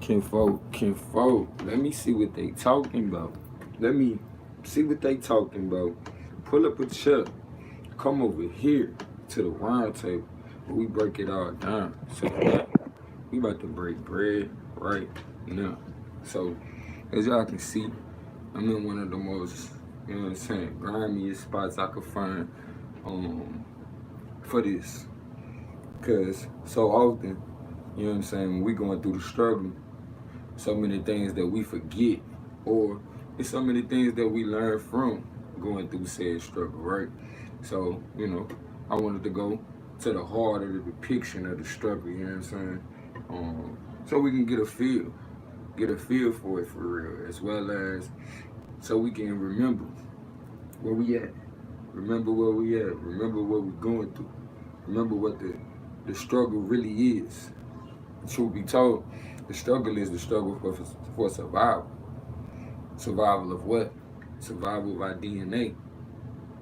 Kinfolk, let me see what they talking about. Let me see what they talking about. Pull up a chair. Come over here to the round table where we break it all down. So yeah, we about to break bread right now. So as y'all can see, I'm in one of the most, you know what I'm saying, grimiest spots I could find for this. Cause so often, you know what I'm saying, when we going through the struggle, so many things that we forget, or it's so many things that we learn from going through said struggle, right? So, you know, I wanted to go to the heart of the depiction of the struggle, you know what I'm saying? So we can get a feel for it for real, as well as so we can remember where we at, remember what we're going through, remember what the struggle really is. Truth be told, the struggle is the struggle for survival. Survival of what? Survival of our DNA.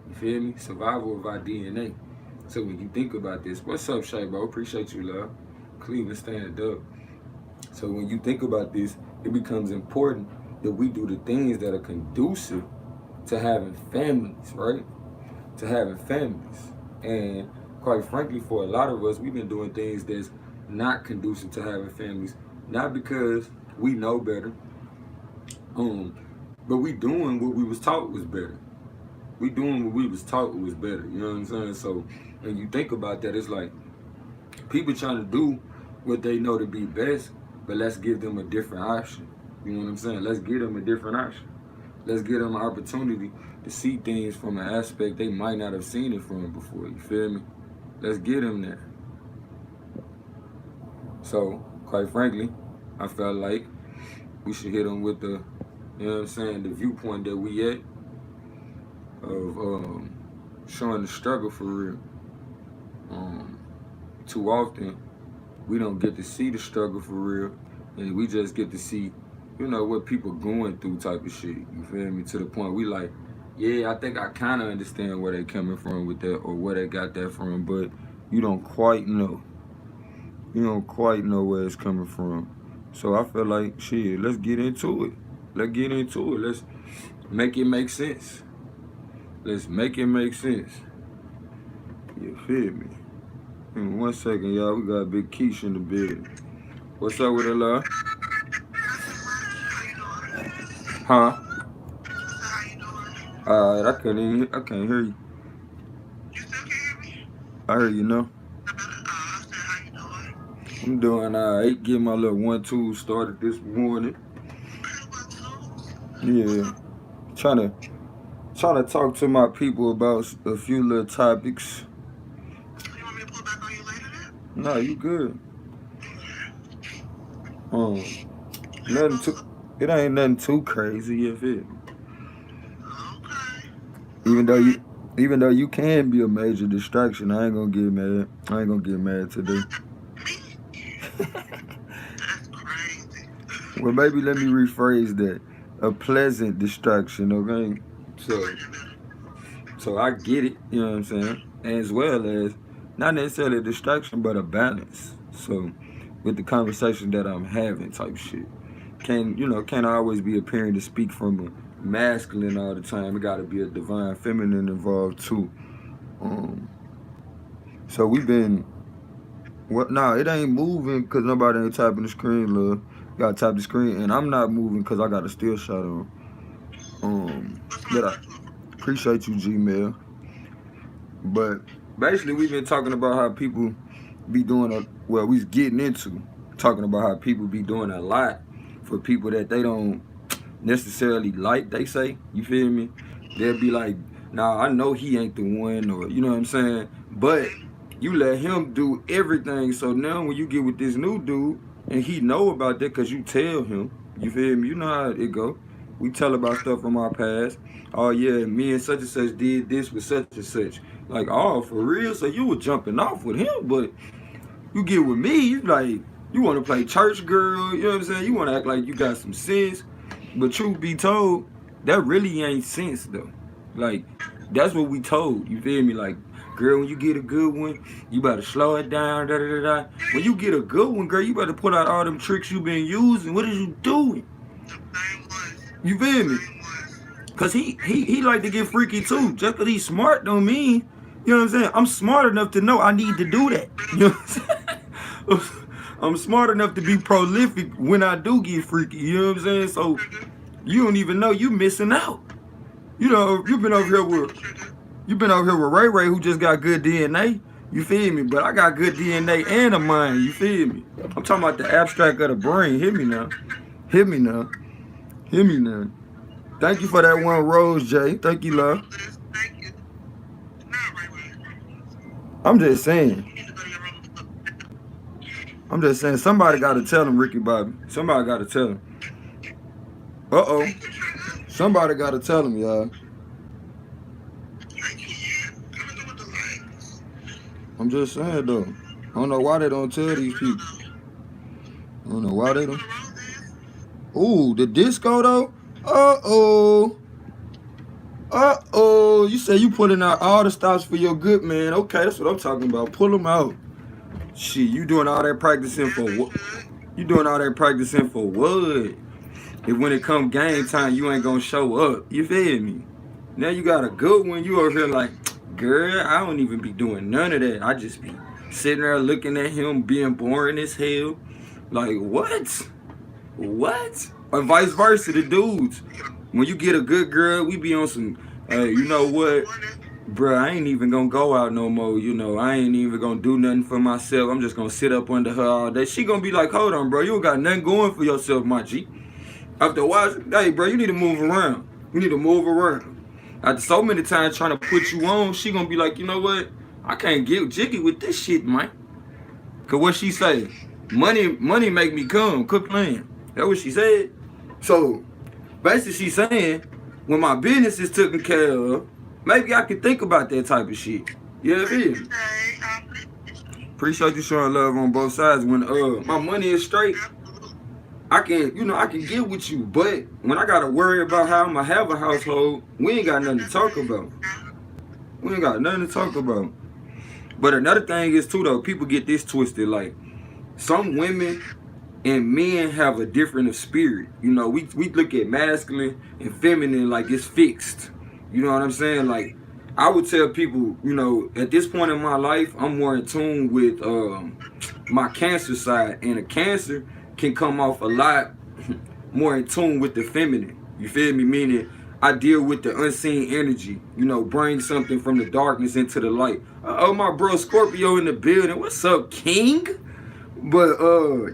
You feel me? Survival of our DNA. So when you think about this, what's up, Shay, bro? Appreciate you, love. Cleveland, stand up. So when you think about this, it becomes important that we do the things that are conducive to having families, right? To having families. And quite frankly, for a lot of us, we've been doing things that's not conducive to having families, not because we know better, but we doing what we was taught was better. We doing what we was taught was better. You know what I'm saying? So when you think about that, it's like people trying to do what they know to be best, but let's give them a different option. You know what I'm saying? Let's give them a different option. Let's give them an opportunity to see things from an aspect they might not have seen it from before. You feel me? Let's get them there. So, quite frankly, I felt like we should hit them with the, you know what I'm saying, the viewpoint that we at of showing the struggle for real. Too often, we don't get to see the struggle for real, and we just get to see, you know, what people going through type of shit. You feel me? To the point we like, yeah, I think I kind of understand where they coming from with that, or where they got that from, but you don't quite know. You don't quite know where it's coming from. So I feel like, shit, let's get into it. Let's get into it. Let's make it make sense. Let's make it make sense. You feel me? In 1 second, y'all, we got Big Keish in the building. What's up with it, love? Huh? Alright, I can't hear you. You still can't hear me? I hear you now. I said, how you doing? I'm doing alright. Getting my little 1-2 started this morning. Yeah. Trying to talk to my people about a few little topics. You want me to pull back on you later then? Nah, you good. Nothing too. It ain't nothing too crazy, you feel me? Okay. Even though you can be a major distraction, I ain't gonna get mad. I ain't gonna get mad today. That's crazy. Well, maybe let me rephrase that. A pleasant distraction, okay? So I get it, you know what I'm saying? As well as not necessarily a distraction, but a balance. So with the conversation that I'm having type shit. Can't always be appearing to speak from a masculine all the time. It gotta be a divine feminine involved too. So we've been it ain't moving because nobody ain't tapping the screen, love. You gotta tap the screen, and I'm not moving because I got a still shot on. But I appreciate you, Gmail. But basically, we've been talking about how people be doing we getting into talking about how people be doing a lot for people that they don't necessarily like, they say. You feel me? They'll be like, nah, I know he ain't the one, or you know what I'm saying? But you let him do everything. So now when you get with this new dude and he know about that because you tell him, you feel me? You know how it go. We tell about stuff from our past. Oh yeah, me and such and such did this with such and such. Like, oh, for real? So you were jumping off with him, but you get with me, you like, you want to play church girl, you know what I'm saying? You want to act like you got some sense. But truth be told, that really ain't sense though. Like, that's what we told, you feel me? Like, girl, when you get a good one, you better slow it down, da da da da. When you get a good one, girl, you better put out all them tricks you been using. What is you doing? You feel me? Cause he like to get freaky too. Just cause he's smart don't mean, you know what I'm saying? I'm smart enough to know I need to do that. You know what I'm saying? I'm smart enough to be prolific when I do get freaky. You know what I'm saying? So you don't even know you missing out. You know, you've been over here with Ray Ray, who just got good DNA. You feel me? But I got good DNA and a mind. You feel me? I'm talking about the abstract of the brain. Hit me now. Hit me now. Hit me now. Thank you for that one rose, Jay. Thank you, love. I'm just saying. Somebody got to tell him, Ricky Bobby. Somebody got to tell him. Uh-oh. Somebody got to tell him, y'all. I'm just saying, though. I don't know why they don't tell these people. I don't know why they don't. Ooh, the disco, though? Uh-oh. Uh-oh. You say you pulling out all the stops for your good man. Okay, that's what I'm talking about. Pull them out. Shit, you doing all that practicing for what? You doing all that practicing for what? If when it come game time, you ain't gonna show up. You feel me? Now you got a good one. You over here like, girl, I don't even be doing none of that. I just be sitting there looking at him being boring as hell. Like, what? What? Or vice versa, the dudes. When you get a good girl, we be on some, you know what? Bruh, I ain't even gonna go out no more, you know. I ain't even gonna do nothing for myself. I'm just gonna sit up under her all day. She gonna be like, hold on, bro. You don't got nothing going for yourself, my G. After a while, hey, bro, you need to move around. You need to move around. After so many times trying to put you on, she gonna be like, you know what? I can't get jiggy with this shit, man. Cause what she say? Money make me come. Quit playing. That's what she said. So, basically she saying, when my business is taken care of, maybe I can think about that type of shit. You know what I mean? Appreciate you showing love on both sides. When my money is straight, I can get with you. But when I gotta worry about how I'm gonna have a household, we ain't got nothing to talk about. We ain't got nothing to talk about. But another thing is too though, people get this twisted. Like some women and men have a different spirit. You know, we look at masculine and feminine like it's fixed. You know what I'm saying? Like I would tell people, you know, at this point in my life, I'm more in tune with my cancer side, and a cancer can come off a lot more in tune with the feminine. You feel me? Meaning I deal with the unseen energy, you know, bring something from the darkness into the light. Oh, my bro Scorpio in the building. What's up, King? But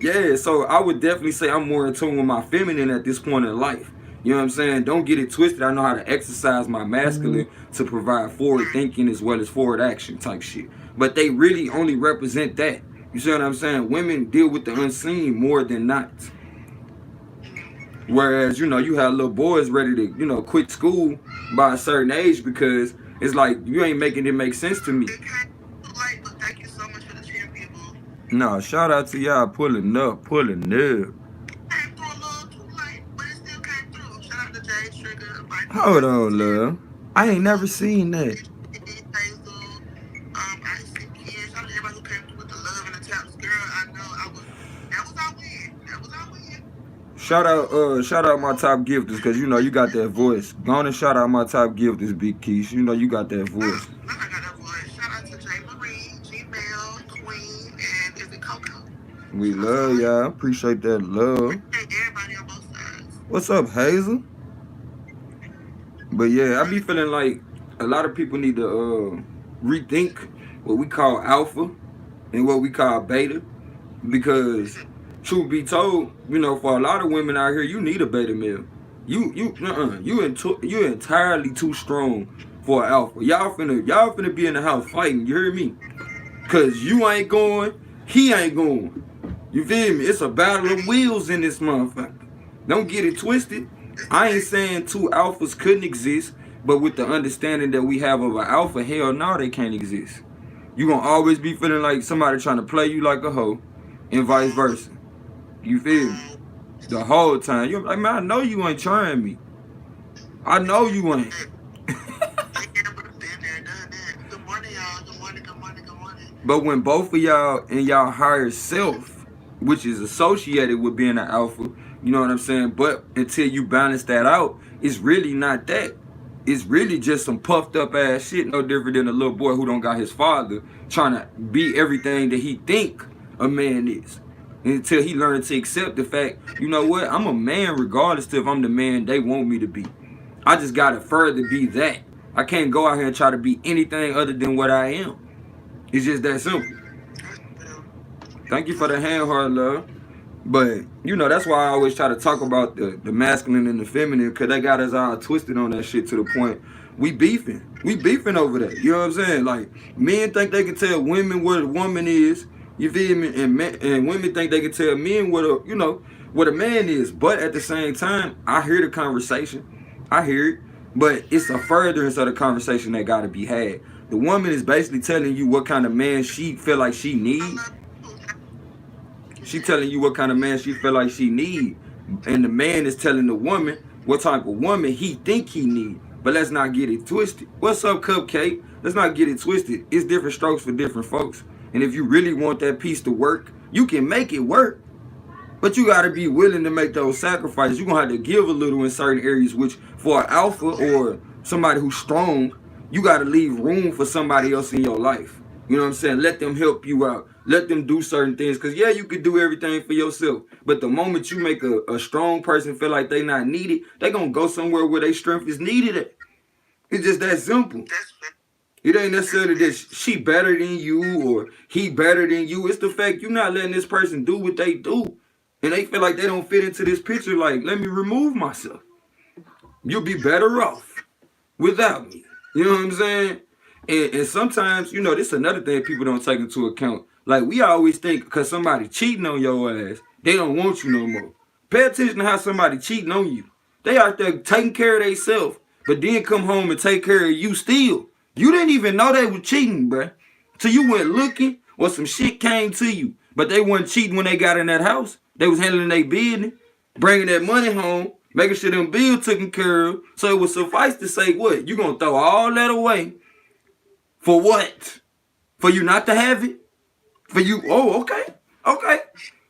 yeah, so I would definitely say I'm more in tune with my feminine at this point in life. You know what I'm saying? Don't get it twisted. I know how to exercise my masculine to provide forward thinking as well as forward action type shit. But they really only represent that. You see what I'm saying? Women deal with the unseen more than not. Whereas, you know, you have little boys ready to, you know, quit school by a certain age because it's like, you ain't making it make sense to me. No, shout out to y'all pulling up. Hold on, love. I ain't never seen that. Shout out my top gifters, cause you know you got that voice. Go on and shout out my top gifters, Big Keys. You know you got that voice. I got that voice. Shout out to J. Marie, G-Bell, Queen, and is it Coco? We love y'all. Appreciate that love. Everybody on both sides. What's up, Hazel? But yeah, I be feeling like a lot of people need to rethink what we call alpha and what we call beta, because truth be told, you know, for a lot of women out here, you need a beta male. You entirely too strong for an alpha. Y'all finna be in the house fighting. You hear me? Cause you ain't going, he ain't going. You feel me? It's a battle of wheels in this motherfucker. Don't get it twisted. I ain't saying two alphas couldn't exist, but with the understanding that we have of an alpha, hell no, they can't exist. You gonna always be feeling like somebody trying to play you like a hoe, and vice versa. You feel me? The whole time. You're like, man, I know you ain't trying me. I know you ain't. Good morning, y'all. Good morning, good morning, good morning. But when both of y'all and y'all higher self, which is associated with being an alpha, you know what I'm saying? But until you balance that out, it's really not that. It's really just some puffed up ass shit, no different than a little boy who don't got his father trying to be everything that he think a man is. Until he learns to accept the fact, you know what, I'm a man regardless of if I'm the man they want me to be. I just gotta further be that. I can't go out here and try to be anything other than what I am. It's just that simple. Thank you for the hand hard love. But, you know, that's why I always try to talk about the masculine and the feminine, because they got us all twisted on that shit to the point we beefing. We beefing over that. You know what I'm saying? Like, men think they can tell women what a woman is. You feel me? And women think they can tell men what a, you know, what a man is. But at the same time, I hear the conversation. I hear it. But it's a furtherance of the conversation that got to be had. The woman is basically telling you what kind of man she feel like she need. She telling you what kind of man she feel like she need. And the man is telling the woman what type of woman he think he need. But let's not get it twisted. What's up, Cupcake? Let's not get it twisted. It's different strokes for different folks. And if you really want that piece to work, you can make it work. But you got to be willing to make those sacrifices. You're going to have to give a little in certain areas, which for an alpha or somebody who's strong, you got to leave room for somebody else in your life. You know what I'm saying? Let them help you out. Let them do certain things. Because, yeah, you could do everything for yourself. But the moment you make a strong person feel like they not needed, they going to go somewhere where their strength is needed at. It's just that simple. It ain't necessarily that she better than you or he better than you. It's the fact you're not letting this person do what they do. And they feel like they don't fit into this picture. Like, let me remove myself. You'll be better off without me. You know what I'm saying? And sometimes, you know, this is another thing people don't take into account. Like, we always think because somebody cheating on your ass, they don't want you no more. Pay attention to how somebody cheating on you. They out there taking care of themselves, but then come home and take care of you still. You didn't even know they were cheating, bruh. So you went looking or some shit came to you. But they weren't cheating when they got in that house. They was handling their business, bringing that money home, making sure them bills taken care of. So it would suffice to say, what? You gonna throw all that away for what? For you not to have it? For you, oh, okay.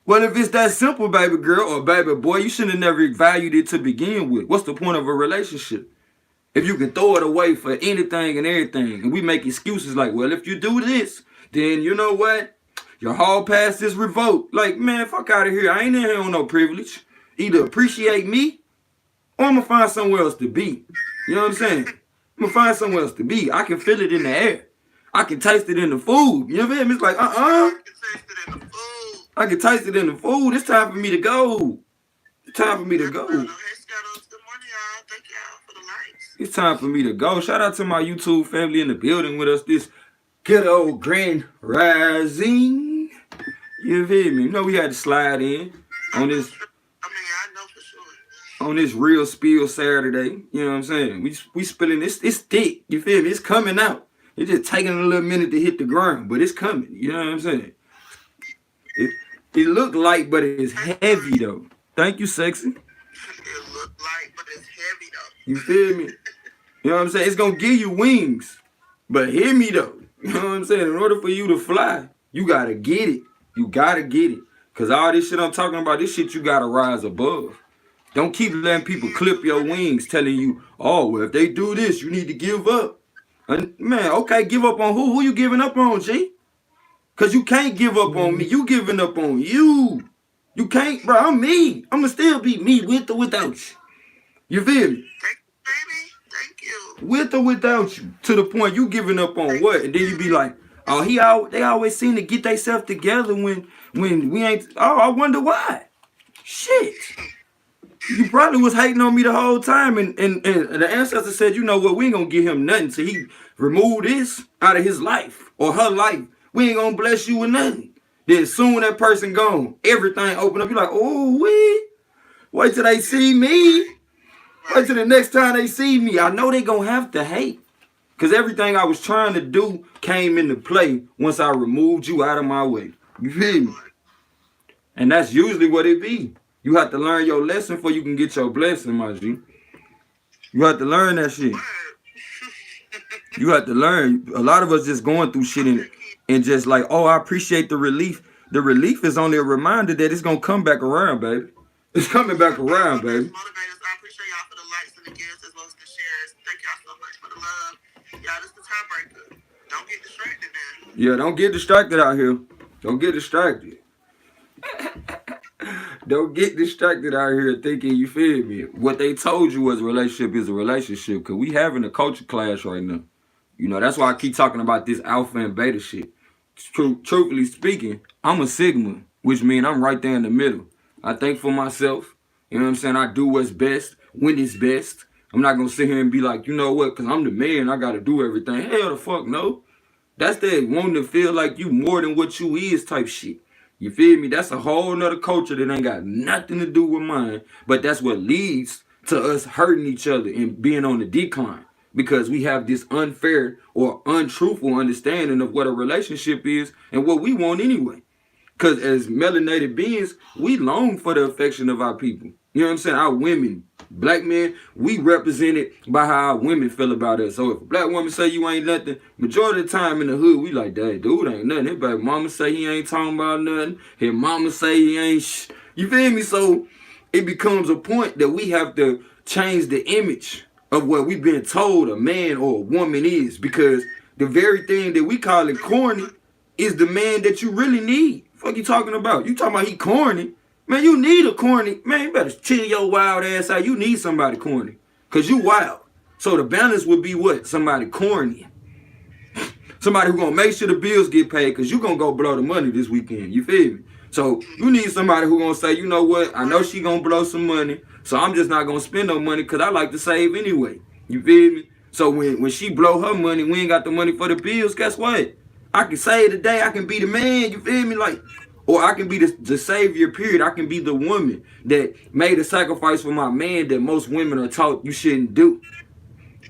Well, if it's that simple, baby girl or baby boy, you shouldn't have never valued it to begin with. What's the point of a relationship? If you can throw it away for anything and everything, and we make excuses like, well, if you do this, then you know what? Your hall pass is revoked. Like, man, fuck out of here. I ain't in here on no privilege. Either appreciate me or I'm going to find somewhere else to be. You know what I'm saying? I'm going to find somewhere else to be. I can feel it in the air. I can taste it in the food. You know what I mean? It's like, I can taste it in the food. It's time for me to go. It's time for me to go. Good morning, y'all. Thank y'all for the likes. It's time for me to go. Shout out to my YouTube family in the building with us this good old grand rising. You feel me? You know we had to slide in on this. I know for sure. On this real spill Saturday. You know what I'm saying? We spilling this. It's thick. You feel me? It's coming out. It's just taking a little minute to hit the ground, but it's coming. You know what I'm saying? It look light, but it's heavy though. Thank you, sexy. It look light, but it's heavy though. You feel me? You know what I'm saying? It's gonna give you wings. But hear me though. You know what I'm saying? In order for you to fly, you gotta get it. You gotta get it. Cause all this shit I'm talking about, this shit you gotta rise above. Don't keep letting people clip your wings telling you, oh, well, if they do this, you need to give up. And man, okay, give up on who? Who you giving up on, G? Cause you can't give up on me. You giving up on you. You can't, bro. I'm me. I'ma still be me with or without you. You feel me? Baby, thank you. With or without you. To the point you giving up on what? And then you be like, oh, they always seem to get themselves together when we ain't. Oh, I wonder why. Shit. You probably was hating on me the whole time, and the ancestor said, you know what, we ain't gonna give him nothing till he remove this out of his life or her life. We ain't gonna bless you with nothing. Then soon that person gone, everything open up. You're like, oh, wait till they see me. Wait till the next time they see me. I know they gonna have to hate. Because everything I was trying to do came into play once I removed you out of my way. You feel me? And that's usually what it be. You have to learn your lesson before you can get your blessing, my G. You have to learn that shit. You have to learn. A lot of us just going through shit and just like, oh, I appreciate the relief. The relief is only a reminder that it's gonna come back around, baby. It's coming back around, baby. Motivators, I appreciate y'all for the likes and the gifts as well as the shares. Thank y'all so much for the love. Y'all, this is the tiebreaker. Don't get distracted now. Yeah, don't get distracted out here. Don't get distracted. Don't get distracted out here thinking, you feel me? What they told you was a relationship is a relationship, because we having a culture clash right now. You know, that's why I keep talking about this alpha and beta shit. Truthfully speaking, I'm a Sigma, which means I'm right there in the middle. I think for myself, you know what I'm saying? I do what's best when it's best. I'm not going to sit here and be like, you know what, because I'm the man, I got to do everything. Hell the fuck no. That's that wanting to feel like you more than what you is type shit. You feel me? That's a whole nother culture that ain't got nothing to do with mine. But that's what leads to us hurting each other and being on the decline. Because we have this unfair or untruthful understanding of what a relationship is and what we want anyway. Because as melanated beings, we long for the affection of our people. You know what I'm saying? Our women, black men, we represented by how our women feel about us. So if a black woman say you ain't nothing, majority of the time in the hood, we like, that dude ain't nothing. His baby mama say he ain't talking about nothing. His mama say he ain't You feel me? So it becomes a point that we have to change the image of what we've been told a man or a woman is. Because the very thing that we call it corny is the man that you really need. Fuck you talking about? You talking about he corny? Man, you need a corny. Man, you better chill your wild ass out. You need somebody corny. Because you wild. So the balance would be what? Somebody corny. Somebody who gonna make sure the bills get paid because you gonna go blow the money this weekend. You feel me? So you need somebody who gonna say, you know what? I know she gonna blow some money. So I'm just not gonna spend no money because I like to save anyway. You feel me? So when she blow her money, we ain't got the money for the bills, guess what? I can save today. I can be the man. You feel me? Like, or I can be the savior, period. I can be the woman that made a sacrifice for my man that most women are taught you shouldn't do.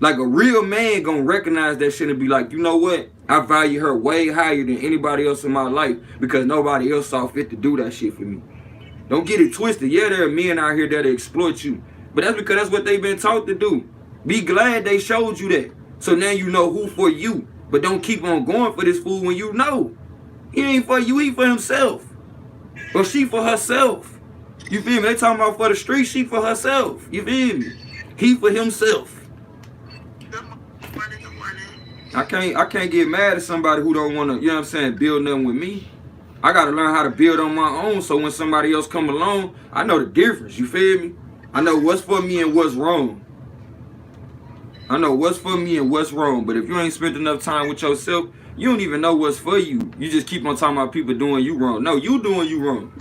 Like a real man gonna recognize that shit and be like, you know what? I value her way higher than anybody else in my life because nobody else saw fit to do that shit for me. Don't get it twisted. Yeah, there are men out here that exploit you. But that's because that's what they've been taught to do. Be glad they showed you that. So now you know who for you. But don't keep on going for this fool when you know he ain't for you, he for himself. Or she for herself. You feel me? They talking about for the street, she for herself. You feel me? He for himself. I can't get mad at somebody who don't want to, you know what I'm saying, build nothing with me. I got to learn how to build on my own so when somebody else come along, I know the difference. You feel me? I know what's for me and what's wrong. I know what's for me and what's wrong. But if you ain't spent enough time with yourself, you don't even know what's for you. You just keep on talking about people doing you wrong. No, you doing you wrong.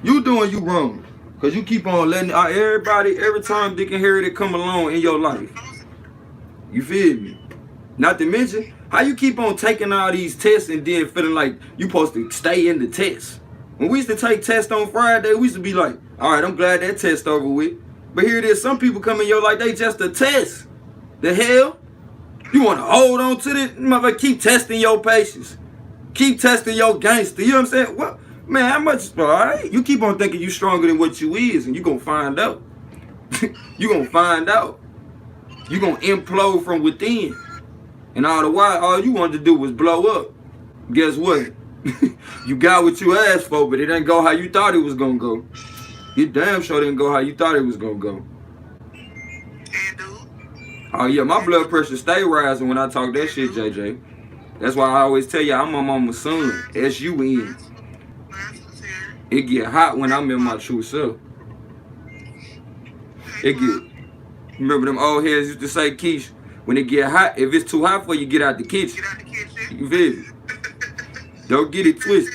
You doing you wrong. Because you keep on letting everybody, every time Dick and Harry that come along in your life. You feel me? Not to mention, how you keep on taking all these tests and then feeling like you supposed to stay in the test. When we used to take tests on Friday, we used to be like, all right, I'm glad that test over with. But here it is, some people come in your life, they just a test. The hell? You want to hold on to this? Motherfucker, keep testing your patience. Keep testing your gangster. You know what I'm saying? What? Man, how much? All right? You keep on thinking you stronger than what you is, and you going to find out. You going to find out. You going to implode from within. And all the while, all you wanted to do was blow up. Guess what? You got what you asked for, but it didn't go how you thought it was going to go. It damn sure didn't go how you thought it was going to go. Oh yeah, my blood pressure stay rising when I talk that shit, JJ. That's why I always tell you I'm my mama's son. S-U-N. It get hot when I'm in my true self. It get. Remember them old heads used to say, Keish, when it get hot, if it's too hot for you, get out the kitchen. You feel me? Don't get it twisted.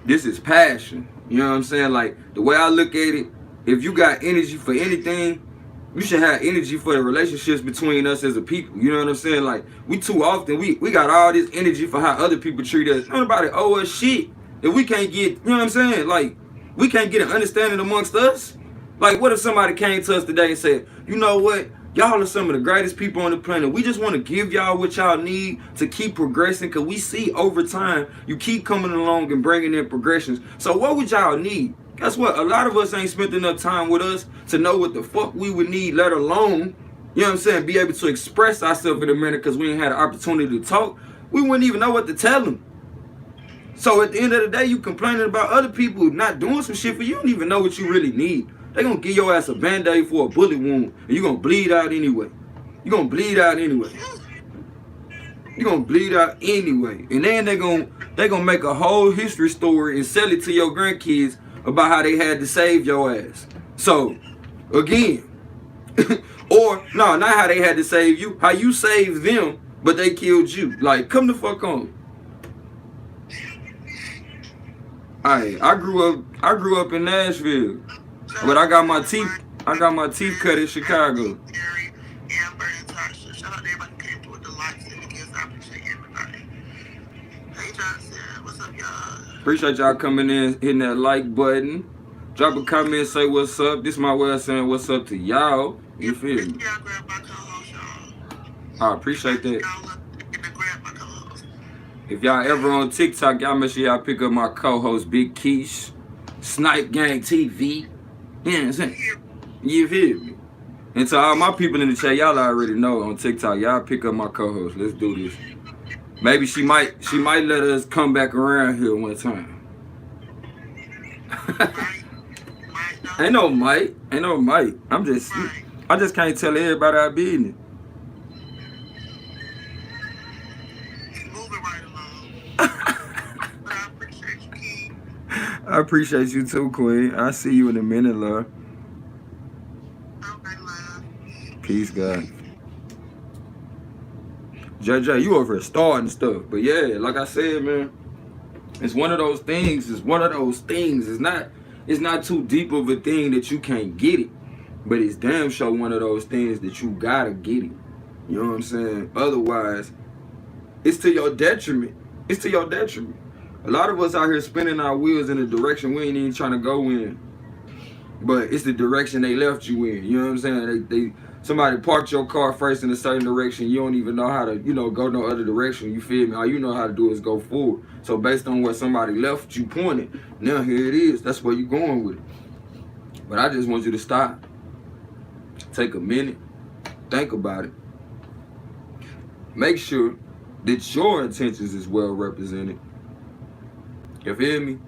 This is passion. You know what I'm saying? Like, the way I look at it, if you got energy for anything, you should have energy for the relationships between us as a people. You know what I'm saying? Like, we too often, we got all this energy for how other people treat us. Nobody owe us shit. If we can't get, you know what I'm saying? Like, we can't get an understanding amongst us. Like, what if somebody came to us today and said, you know what? Y'all are some of the greatest people on the planet. We just want to give y'all what y'all need to keep progressing, because we see over time you keep coming along and bringing in progressions. So what would y'all need? Guess what? A lot of us ain't spent enough time with us to know what the fuck we would need, let alone, you know you know what I'm saying, be able to express ourselves in a manner because we ain't had an opportunity to talk, we wouldn't even know what to tell them. So at the end of the day, you complaining about other people not doing some shit for you, don't even know what you really need. They gonna give your ass a band-aid for a bullet wound, and you gonna bleed out anyway. You gonna bleed out anyway. You gonna bleed out anyway. And then they gonna make a whole history story and sell it to your grandkids about how they had to save your ass. So, again, or no, not how they had to save you, how you saved them, but they killed you. Like, come the fuck on. I grew up in Nashville, but I got my teeth cut in Chicago. Amber and Tasha. Shout out to everybody who came through with the likes and the gifts. I appreciate everybody. Hey Johnson, what's up, y'all? Appreciate y'all coming in, hitting that like button. Drop a comment, say what's up. This is my way of saying what's up to y'all. You feel me? Y'all grab my co-host, y'all. I appreciate that. Y'all look and grab my co-host. If y'all ever on TikTok, y'all make sure y'all pick up my co-host, Big Keish, Snipe Gang TV. You know what I'm saying? You feel me? And to all my people in the chat, y'all already know on TikTok, y'all pick up my co-host. Let's do this. Maybe she might let us come back around here one time. Ain't no might. I just can't tell everybody our business. Moving right along. But I appreciate you, King. I appreciate you too, Queen. I'll see you in a minute, love. Okay, love. Peace, God. JJ, you over here starting stuff. But yeah, like I said, man, it's one of those things. It's not too deep of a thing that you can't get it. But it's damn sure one of those things that you gotta get it. You know what I'm saying? Otherwise, it's to your detriment. It's to your detriment. A lot of us out here spinning our wheels in a direction we ain't even trying to go in. But it's the direction they left you in. You know what I'm saying? Somebody parked your car first in a certain direction. You don't even know how to, go no other direction. You feel me? All you know how to do is go forward. So based on where somebody left you pointed, now here it is. That's where you're going with it. But I just want you to stop. Take a minute. Think about it. Make sure that your intentions is well represented. You feel me?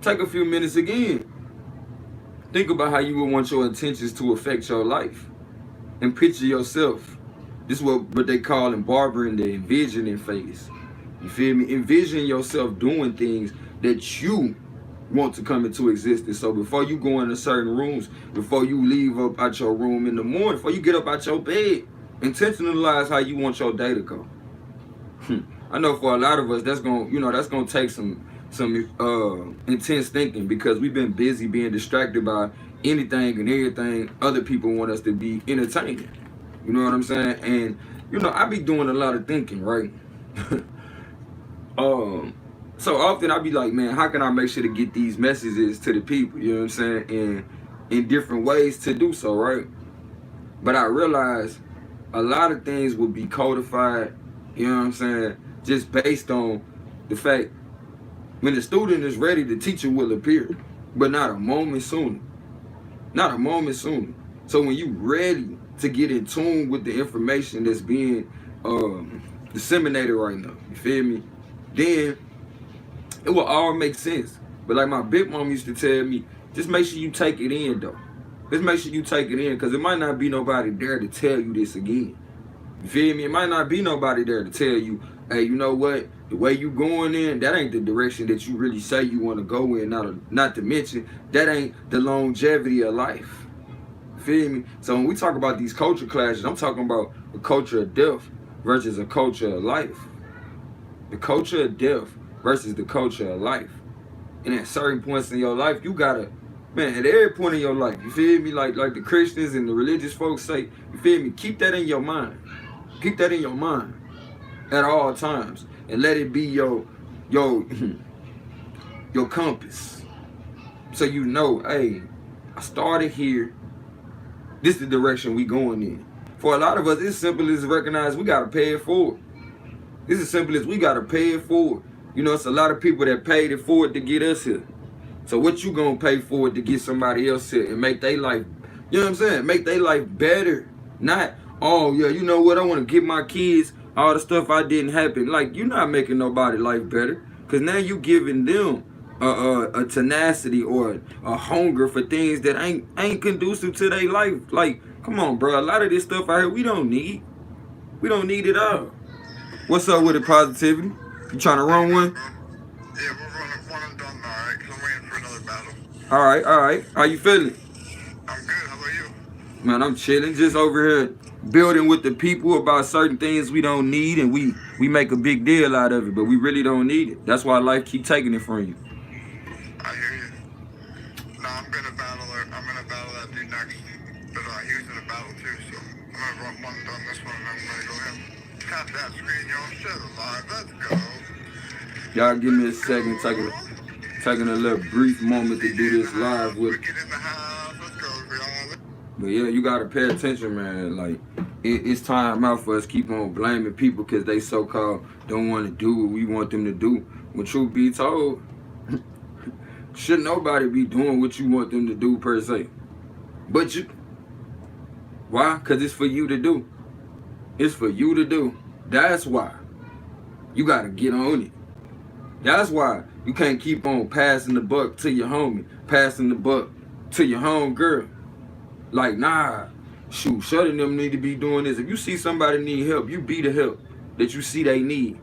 Take a few minutes again. Think about how you would want your intentions to affect your life. And picture yourself. This is what they call in barbering the envisioning phase. You feel me? Envision yourself doing things that you want to come into existence. So before you go into certain rooms, before you leave up out your room in the morning, before you get up out your bed, intentionalize how you want your day to go. I know for a lot of us, that's gonna take some intense thinking, because we've been busy being distracted by anything and everything other people want us to be entertaining. You know what I'm saying? And I be doing a lot of thinking, right? So often I be like, man, how can I make sure to get these messages to the people? You know what I'm saying? And in different ways to do so, right? But I realize a lot of things will be codified, you know what I'm saying, just based on the fact when the student is ready, the teacher will appear, but not a moment sooner. Not a moment sooner. So when you ready to get in tune with the information that's being disseminated right now, you feel me? Then it will all make sense. But like my big mom used to tell me, just make sure you take it in though. Just make sure you take it in, because it might not be nobody there to tell you this again. You feel me? It might not be nobody there to tell you, hey, you know what? The way you going in, that ain't the direction that you really say you want to go in. Not to mention, that ain't the longevity of life. Feel me? So when we talk about these culture clashes, I'm talking about a culture of death versus a culture of life. The culture of death versus the culture of life. And at certain points in your life, you gotta, man, at every point in your life, you feel me? Like the Christians and the religious folks say, you feel me? Keep that in your mind. Keep that in your mind at all times. And let it be your compass. So you know, hey, I started here. This is the direction we going in. For a lot of us, it's simple as recognize we gotta pay it forward. It's as simple as we gotta pay it forward. It's a lot of people that paid it forward to get us here. So what you gonna pay for it to get somebody else here and make their life, you know what I'm saying? Make their life better. Not, oh yeah, you know what, I want to give my kids all the stuff I didn't happen. Like, you're not making nobody life better. Because now you giving them a tenacity or a hunger for things that ain't conducive to their life. Like, come on, bro. A lot of this stuff out here we don't need. We don't need it all. What's up with it, positivity? You trying to run one? Yeah, we're running one and done now, alright? Because I'm waiting for another battle. All right. How you feeling? I'm good. How about you? Man, I'm chilling. Just over here building with the people about certain things we don't need, and we make a big deal out of it, but we really don't need it. That's why life keep taking it from you. I hear you. No, I'm gonna battle that dude next. But he was in a battle too, so I'm gonna run one and done this one, and I'm gonna go him. Tap that screen, yo. Shit alive. Let's go. Y'all give me a second, taking a little brief moment to do this live with. Get in the house. Let's go, y'all. But yeah, you gotta pay attention, man. Like, it's time out for us keep on blaming people because they so-called don't want to do what we want them to do. When truth be told, should nobody be doing what you want them to do per se. But you, why? Because it's for you to do. It's for you to do. That's why. You gotta get on it. That's why you can't keep on passing the buck to your homie, passing the buck to your home girl. Like, nah, shoot, Shuddy and them need to be doing this. If you see somebody need help, you be the help that you see they need.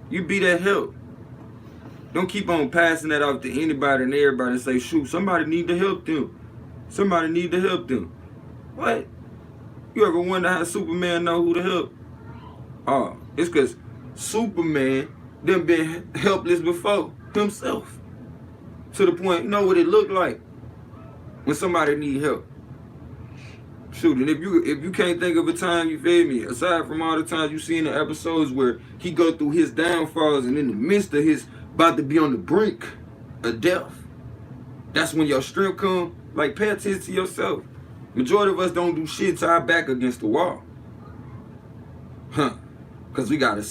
You be that help. Don't keep on passing that off to anybody and everybody and say, shoot, somebody need to help them. Somebody need to help them. What? You ever wonder how Superman know who to help? Oh, it's because Superman done been helpless before himself. To the point, you know what it looked like when somebody need help. Shoot, and if you can't think of a time, you feel me, aside from all the times you see in the episodes where he go through his downfalls and in the midst of his about to be on the brink of death, that's when your strength come. Like, pay attention to yourself. Majority of us don't do shit till our back against the wall. Because we got a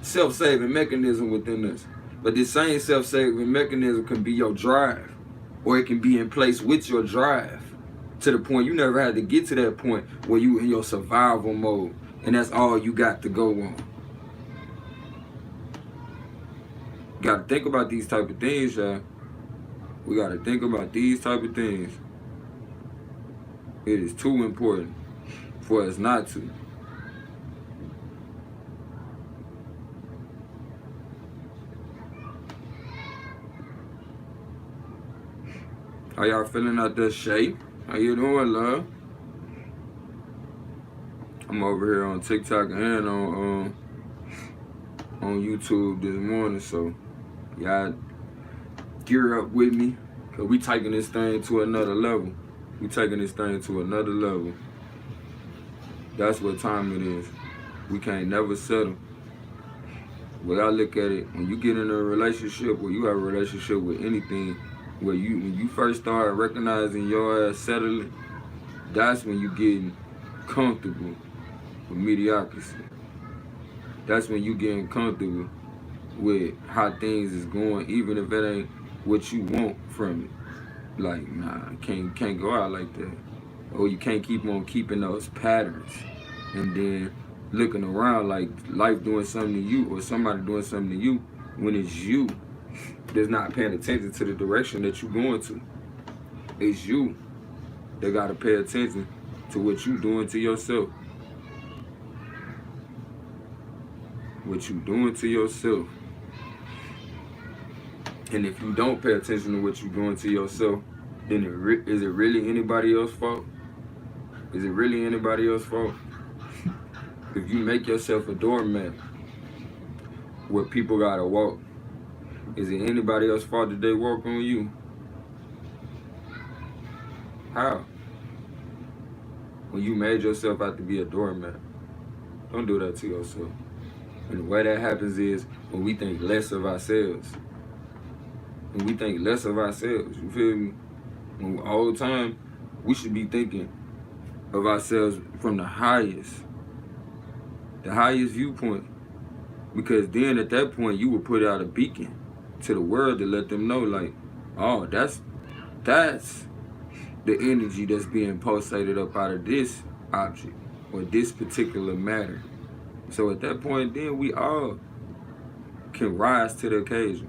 self-saving mechanism within us. But this same self-saving mechanism can be your drive. Or it can be in place with your drive. To the point you never had to get to that point where you in your survival mode. And that's all you got to go on. Got to think about these type of things, y'all. We got to think about these type of things. It is too important for us not to. How y'all feeling out there, Shay? How you doing, love? I'm over here on TikTok and on YouTube this morning, so y'all gear up with me, cause we taking this thing to another level. That's what time it is. We can't never settle. But I look at it, when you get in a relationship or you have a relationship with anything, where when you first start recognizing your ass settling, that's when you getting comfortable with mediocrity. That's when you getting comfortable with how things is going, even if it ain't what you want from it. Like, nah, can't go out like that. Or you can't keep on keeping those patterns and then looking around like life doing something to you or somebody doing something to you when it's you that's not paying attention to the direction that you're going to. It's you that gotta pay attention to what you doing to yourself. What you doing to yourself. And if you don't pay attention to what you're doing to yourself, then is it really anybody else's fault? Is it really anybody else's fault? If you make yourself a doormat where people gotta walk, is it anybody else's fault that they walk on you? How? When you made yourself out to be a doormat. Don't do that to yourself. And the way that happens is when we think less of ourselves. When we think less of ourselves, you feel me? When all the time, we should be thinking of ourselves from the highest viewpoint. Because then at that point, you will put out a beacon to the world to let them know, like, oh, that's the energy that's being pulsated up out of this object or this particular matter. So at that point, then we all can rise to the occasion.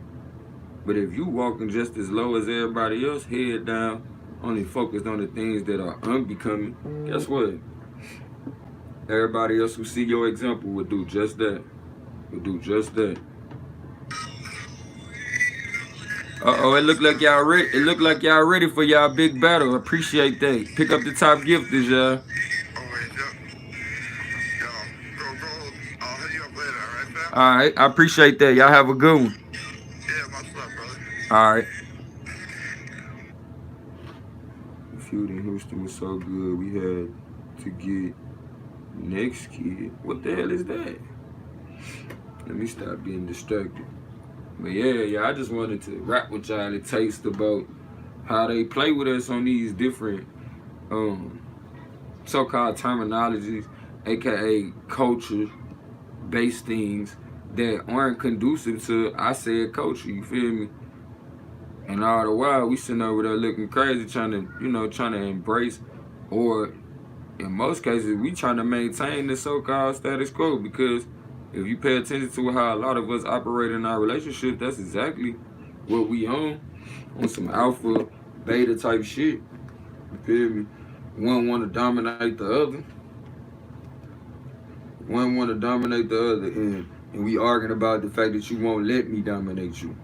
But if you walking just as low as everybody else, head down, only focused on the things that are unbecoming, guess what? Everybody else who see your example would do just that. Would do just that. Uh-oh, it looked like y'all ready. It looked like y'all ready for y'all big battle. Appreciate that. Pick up the top gifters, y'all. Always, yep. Yo, go. I'll hit you up later, alright, fam? Alright, I appreciate that. Y'all have a good one. Yeah, much love, brother. Alright. The feud in Houston was so good, we had to get next kid. What the hell is that? Let me stop being distracted. But yeah, I just wanted to rap with y'all a taste about how they play with us on these different so-called terminologies, aka culture-based things that aren't conducive to I said culture, you feel me? And all the while we sitting over there looking crazy, trying to embrace, or in most cases we trying to maintain the so-called status quo, because if you pay attention to how a lot of us operate in our relationship, that's exactly what we on some alpha, beta type shit. You feel me? One want to dominate the other. One want to dominate the other, and we arguing about the fact that you won't let me dominate you.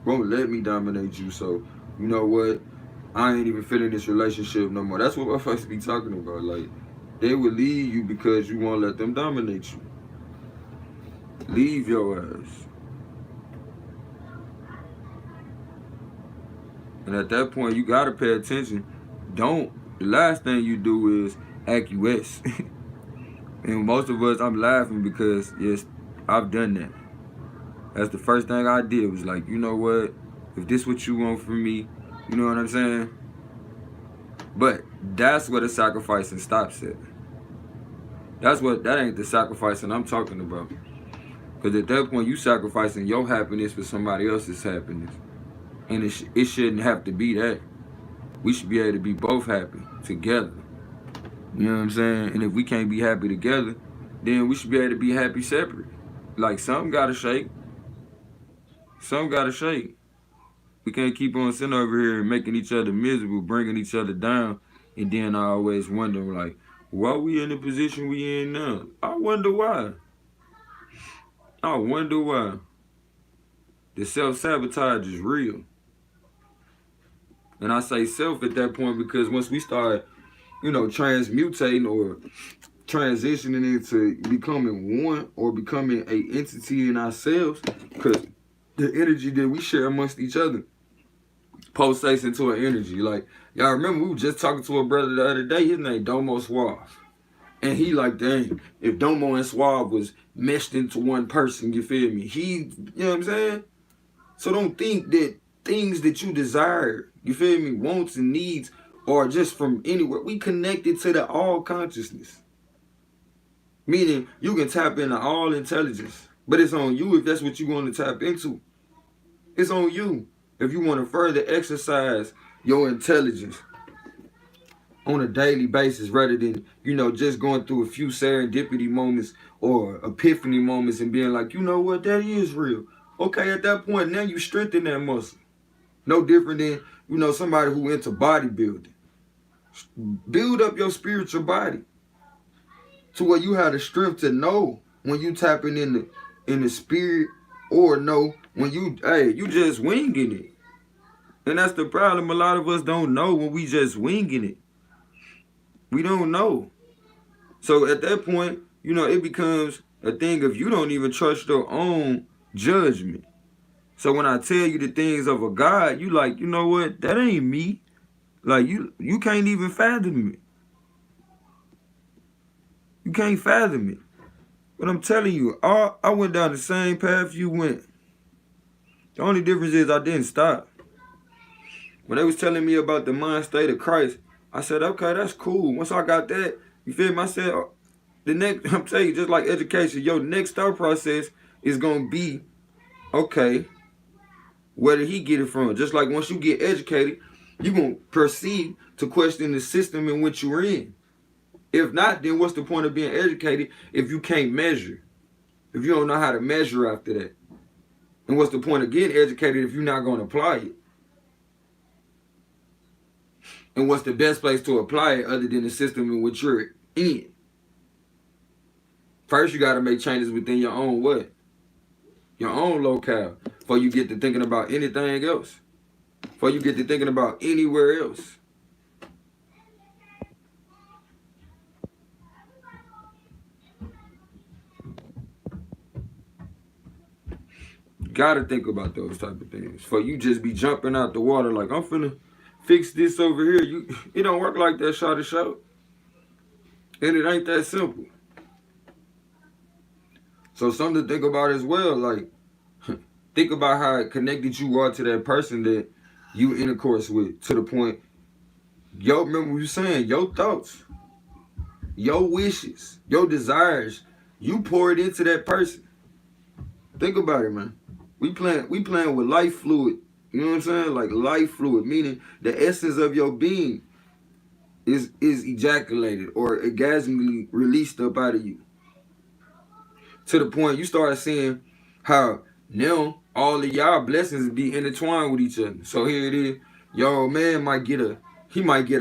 Won't let me dominate you, so you know what? I ain't even feeling this relationship no more. That's what my folks be talking about. Like, they will leave you because you won't let them dominate you. Leave your ass. And at that point, you gotta pay attention. The last thing you do is acquiesce. And most of us, I'm laughing because, yes, I've done that. That's the first thing I did, was like, you know what? If this what you want from me, you know what I'm saying? But that's where the sacrificing stops at. That ain't the sacrificing I'm talking about. Because at that point, you sacrificing your happiness for somebody else's happiness. And it shouldn't have to be that. We should be able to be both happy together. You know what I'm saying? And if we can't be happy together, then we should be able to be happy separate. Like, something gotta shake. Something gotta shake. We can't keep on sitting over here and making each other miserable, bringing each other down, and then I always wonder, like, why we in the position we in now? I wonder why. The self-sabotage is real. And I say self at that point because once we start, transmutating or transitioning into becoming one or becoming an entity in ourselves, because the energy that we share amongst each other pulsates into an energy. Like, y'all remember we were just talking to a brother the other day, his name Domo Suave. And he like, dang, if Domo and Suave was meshed into one person, you feel me? You know what I'm saying? So don't think that things that you desire, you feel me, wants and needs, are just from anywhere. We connected to the all consciousness. Meaning you can tap into all intelligence. But it's on you if that's what you want to tap into. It's on you if you want to further exercise your intelligence on a daily basis, rather than, just going through a few serendipity moments or epiphany moments and being like, you know what, that is real. Okay, at that point, now you strengthen that muscle. No different than, somebody who into bodybuilding. Build up your spiritual body to where you have the strength to know when you tapping in the spirit, or know when you just winging it. And that's the problem. A lot of us don't know when we just winging it. We don't know. So at that point, it becomes a thing of you don't even trust your own judgment. So when I tell you the things of a God, you like, you know what? That ain't me. Like, you can't even fathom it. You can't fathom it. But I'm telling you, I went down the same path you went. The only difference is I didn't stop. When they was telling me about the mind state of Christ, I said, okay, that's cool. Once I got that, you feel me? I said, I'm telling you, just like education, your next thought process is going to be, okay, where did he get it from? Just like once you get educated, you're going to perceive to question the system in which you're in. If not, then what's the point of being educated if you can't measure? If you don't know how to measure after that? And what's the point of getting educated if you're not going to apply it? And what's the best place to apply it other than the system in which you're in? First, you got to make changes within your own what? Your own locale. Before you get to thinking about anything else. Before you get to thinking about anywhere else. You got to think about those type of things. Before you just be jumping out the water like, I'm finna fix this over here. It don't work like that, shot to shot. And it ain't that simple. So something to think about as well, like, think about how connected you are to that person that you intercourse with, to the point, remember what you saying, your thoughts, your wishes, your desires, you pour it into that person. Think about it, man. We playing with life fluid. You know what I'm saying? Like life fluid, meaning the essence of your being is ejaculated or orgasmically released up out of you. To the point you start seeing how now all of y'all blessings be intertwined with each other. So here it is, your man might get a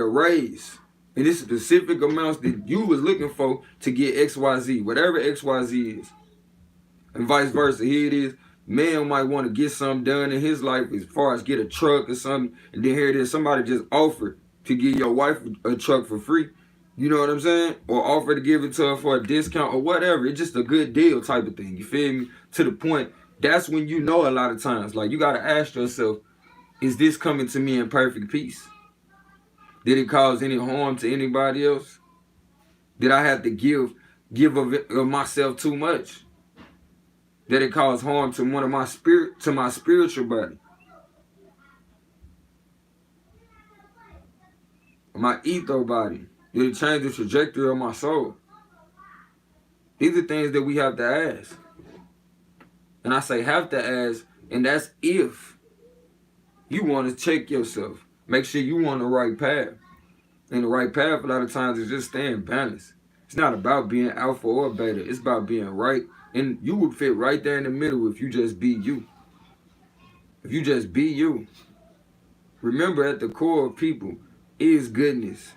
raise. And it's specific amounts that you was looking for to get XYZ, whatever XYZ is. And vice versa. Here it is, man might want to get something done in his life as far as get a truck or something. And then here it is, somebody just offered to give your wife a truck for free. You know what I'm saying? Or offer to give it to her for a discount or whatever. It's just a good deal type of thing. You feel me? To the point, that's when you know a lot of times. Like, you got to ask yourself, is this coming to me in perfect peace? Did it cause any harm to anybody else? Did I have to give of myself too much? Did it cause harm to my spiritual body? My ether body? Did it change the trajectory of my soul? These are things that we have to ask. And I say have to ask, and that's if you want to check yourself. Make sure you on the right path. And the right path a lot of times is just staying balanced. It's not about being alpha or beta. It's about being right. And you would fit right there in the middle if you just be you. If you just be you. Remember, at the core of people is goodness.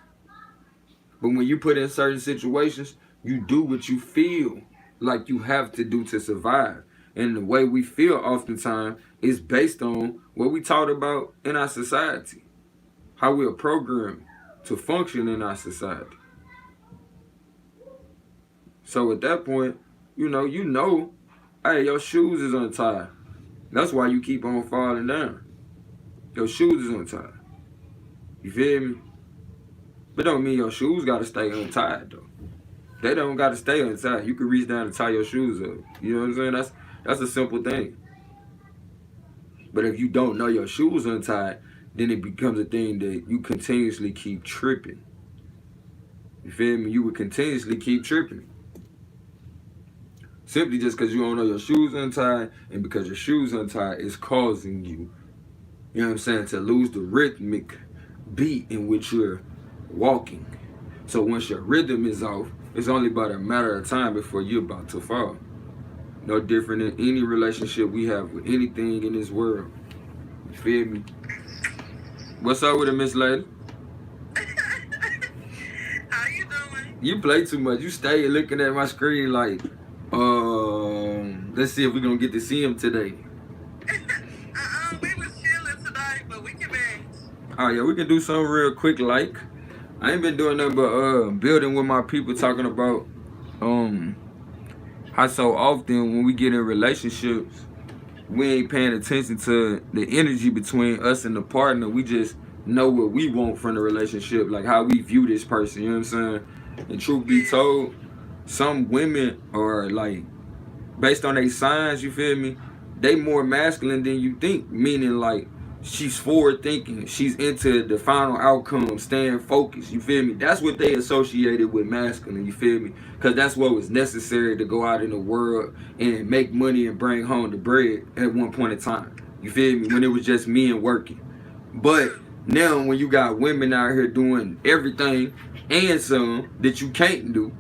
But when you put in certain situations, you do what you feel like you have to do to survive. And the way we feel oftentimes is based on what we taught about in our society. How we are programmed to function in our society. So at that point, you know, hey, your shoes is untied. That's why you keep on falling down. Your shoes is untied. You feel me? But don't mean your shoes gotta stay untied though. They don't gotta stay untied. You can reach down and tie your shoes up. You know what I'm saying? That's a simple thing. But if you don't know your shoes untied, then it becomes a thing that you continuously keep tripping. You feel me? You would continuously keep tripping. Simply just because you don't know your shoes untied, and because your shoes untied is causing you, you know what I'm saying, to lose the rhythmic beat in which you're walking. So once your rhythm is off, it's only about a matter of time before you're about to fall. No different than any relationship we have with anything in this world. You feel me? What's up with it, Miss Lady? How you doing? You play too much. You stay looking at my screen like, let's see if we're gonna get to see him today. We was chilling today, but we can match. Oh yeah, we can do something real quick. Like, I ain't been doing nothing but building with my people, talking about how so often when we get in relationships, we ain't paying attention to the energy between us and the partner. We just know what we want from the relationship, like how we view this person, you know what I'm saying? And truth be told, some women are like, based on their signs, you feel me, they more masculine than you think, meaning like she's forward thinking, she's into the final outcome, staying focused, you feel me? That's what they associated with masculine, you feel me? Because that's what was necessary to go out in the world and make money and bring home the bread at one point in time, you feel me? When it was just men working. But Now, when you got women out here doing everything and some that you can't do,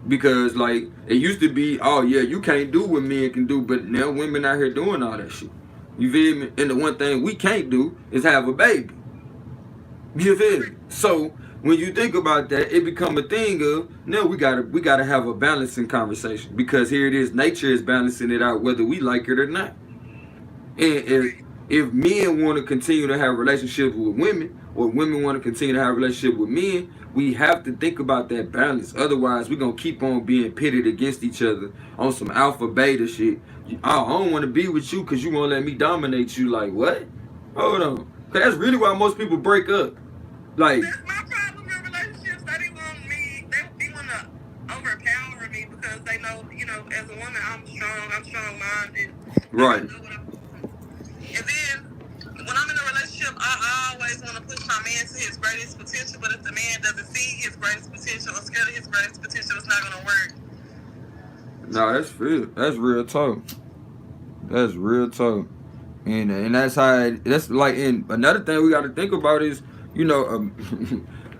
because like it used to be, oh yeah, you can't do what men can do, but now women out here doing all that shit. You feel me? And the one thing we can't do is have a baby. You feel me? So when you think about that, it become a thing of now we gotta have a balancing conversation because here it is, nature is balancing it out whether we like it or not. And if men want to continue to have relationships with women, or women want to continue to have relationships with men, we have to think about that balance. Otherwise, we're gonna keep on being pitted against each other on some alpha beta shit. I don't want to be with you because you won't let me dominate you. Like what? Hold on, cause that's really why most people break up. Like That's my problem in relationships. They want me, they want to overpower me because they know, as a woman, I'm strong-minded. right. I know what I'm doing. And then when I'm in a relationship, I always want to push my man to his greatest potential. But if the man doesn't see his greatest potential or scared of his greatest potential, it's not going to work. No, that's real. That's real talk. That's real talk. And that's how that's like. And another thing we got to think about is,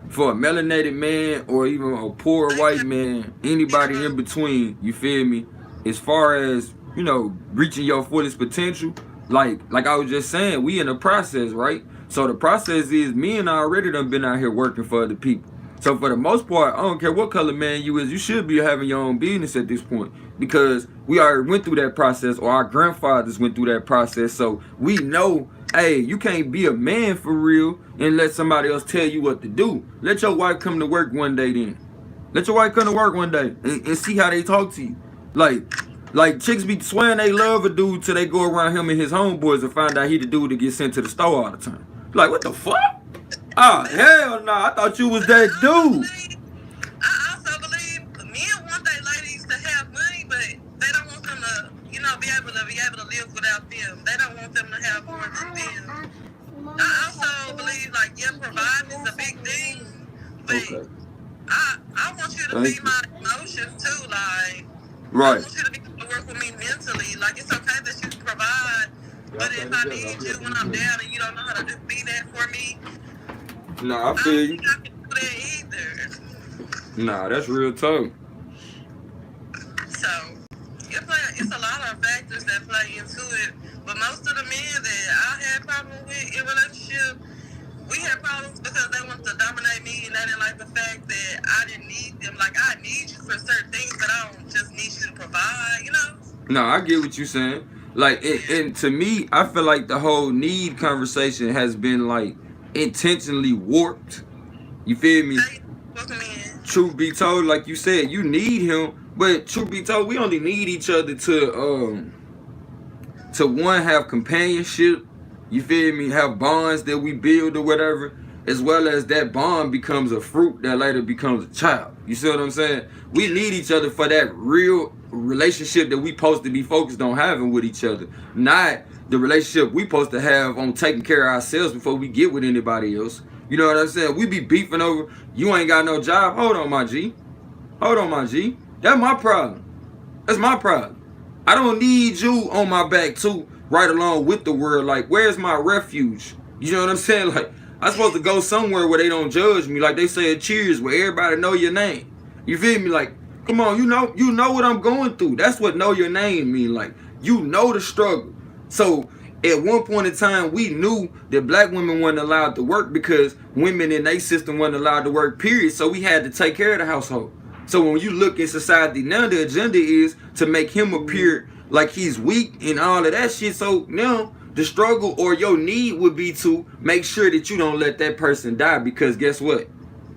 for a melanated man or even a poor white man, anybody in between, you feel me? As far as reaching your fullest potential, like I was just saying, we in the process, right? So the process is me and I already done been out here working for other people. So for the most part, I don't care what color man you is, you should be having your own business at this point because we already went through that process, or our grandfathers went through that process. So we know, hey, you can't be a man for real and let somebody else tell you what to do. Let your wife come to work one day then. Let your wife come to work one day and see how they talk to you. Like chicks be swearing they love a dude till they go around him and his homeboys and find out he the dude that gets sent to the store all the time. Like, what the fuck? Oh, hell no. I thought you was that dude. I also believe men want their ladies to have money, but they don't want them to, be able to live without them. They don't want them to have more than them. I also believe, providing is a big thing, but Okay. I want you to Thank be you. my emotions too. I Right. want you to be able to work with me mentally. Like, it's okay that you provide, but if I need you when I'm down and you don't know how to just be there for me, Nah, I I feel don't you. think I can do that either. Nah, that's real talk. So, it's a lot of factors that play into it. But most of the men that I had problems with in relationship, we had problems because they wanted to dominate me and they didn't like the fact that I didn't need them. Like, I need you for certain things, but I don't just need you to provide. No, I get what you're saying. Like, and to me, I feel like the whole need conversation has been like intentionally warped. You feel me? Hey, welcome in. Truth be told, like you said, you need him, but truth be told, we only need each other to one, have companionship. You feel me? Have bonds that we build or whatever, as well as that bond becomes a fruit that later becomes a child. You see what I'm saying? We need each other for that real relationship that we supposed to be focused on having with each other, not the relationship we supposed to have on taking care of ourselves before we get with anybody else. You know what I'm saying? We be beefing over, you ain't got no job. Hold on, my G. Hold on, my G. That's my problem. That's my problem. I don't need you on my back too, right along with the world. Like, where's my refuge? You know what I'm saying? Like, I'm supposed to go somewhere where they don't judge me. Like they said, cheers, where everybody know your name. You feel me? Like, come on, you know what I'm going through. That's what know your name mean. Like, you know the struggle. So at one point in time, we knew that black women weren't allowed to work because women in their system weren't allowed to work, period. So we had to take care of the household. So when you look in society now, the agenda is to make him appear like he's weak and all of that shit. So now the struggle or your need would be to make sure that you don't let that person die, because guess what?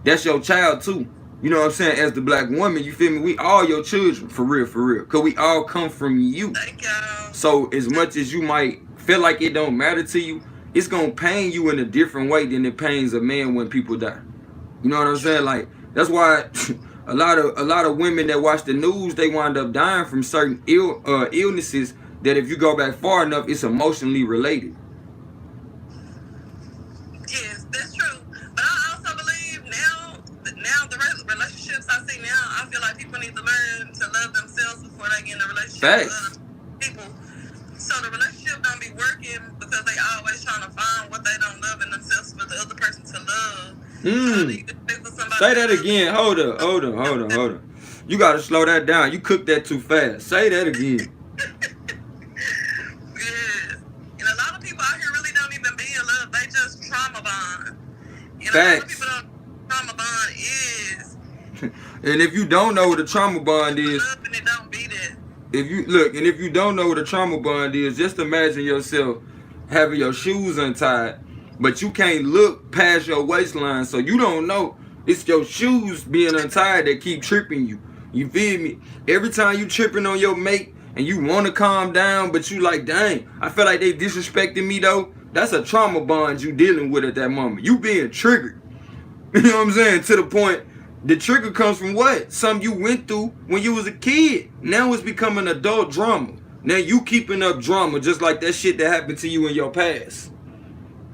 That's your child too. You know what I'm saying? As the black woman, you feel me? We all your children, for real, for real. Because we all come from you. Thank y'all. So as much as you might feel like it don't matter to you, it's going to pain you in a different way than it pains a man when people die. You know what I'm saying? Like, that's why a lot of women that watch the news, they wind up dying from certain illnesses that if you go back far enough, it's emotionally related. Yes, that's true. But I also believe now the relationships I see now, I feel like people need to learn to love themselves before they get in a relationship with other people. So the relationship don't be working because they always trying to find what they don't love in themselves for the other person to love. Say that again. Hold up. You gotta slow that down. You cooked that too fast. Say that again. Yes. And a lot of people out here really don't even be in love. They just trauma bond. And Facts. a lot of people don't know what trauma bond is. And if you don't know what a trauma bond is, Love and it don't be that. if you don't know what a trauma bond is, just imagine yourself having your shoes untied, but you can't look past your waistline, so you don't know it's your shoes being untied that keep tripping you. You feel me? Every time you tripping on your mate and you want to calm down, but you like, dang, I feel like they disrespecting me though. That's a trauma bond you dealing with at that moment. You being triggered. You know what I'm saying? To the point, the trigger comes from what? Something you went through when you was a kid. Now it's becoming adult drama. Now you keeping up drama just like that shit that happened to you in your past.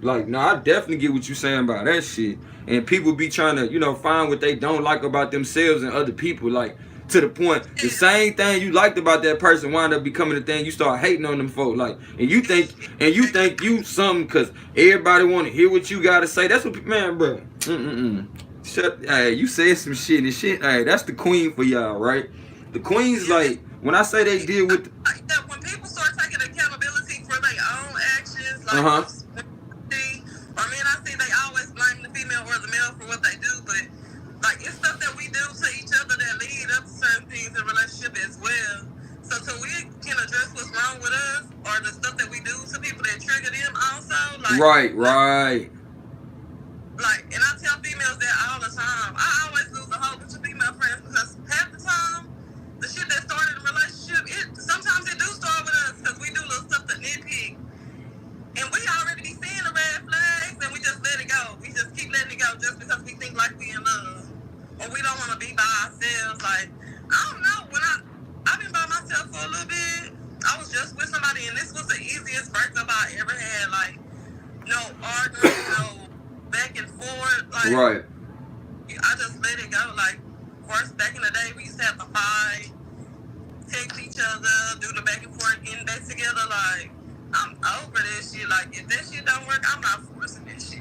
Like, I definitely get what you saying about that shit. And people be trying to, find what they don't like about themselves and other people. Like, to the point, the same thing you liked about that person wind up becoming the thing you start hating on them folk. Like, and you think you something because everybody want to hear what you got to say. That's what, man, bro. Hey, you said some shit and shit. Hey, that's the queen for y'all, right? The queen's like, when I say they deal with... When people start taking accountability for their own actions, like... I see they always blame the female or the male for what they do, but like it's stuff that we do to each other that lead up to certain things in a relationship as well. So till we can address what's wrong with us or the stuff that we do to people that trigger them also, like Right. Like, and I tell females that all the time. I always lose a whole bunch of female friends because half the time the shit that started a relationship, sometimes it do start with us because we do little stuff to nitpick. And we already be seeing the red flags and we just let it go. We just keep letting it go just because we think like we in love. Or we don't want to be by ourselves. Like, I don't know. When I've been by myself for a little bit. I was just with somebody and this was the easiest breakup I ever had. Like, no arguing, no back and forth. Like, right. I just let it go. Like, first, back in the day, we used to have to fight, text each other, do the back and forth, getting back together. Like, I'm over this shit. Like, if that shit don't work, I'm not forcing this shit.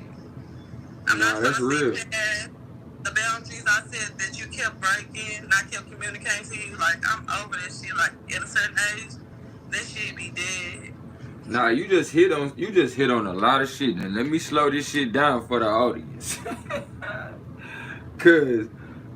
I'm not trying to see that the boundaries I said that you kept breaking and I kept communicating to you. Like, I'm over this shit. Like, at a certain age, this shit be dead. Nah, you just hit on a lot of shit. And let me slow this shit down for the audience. Cause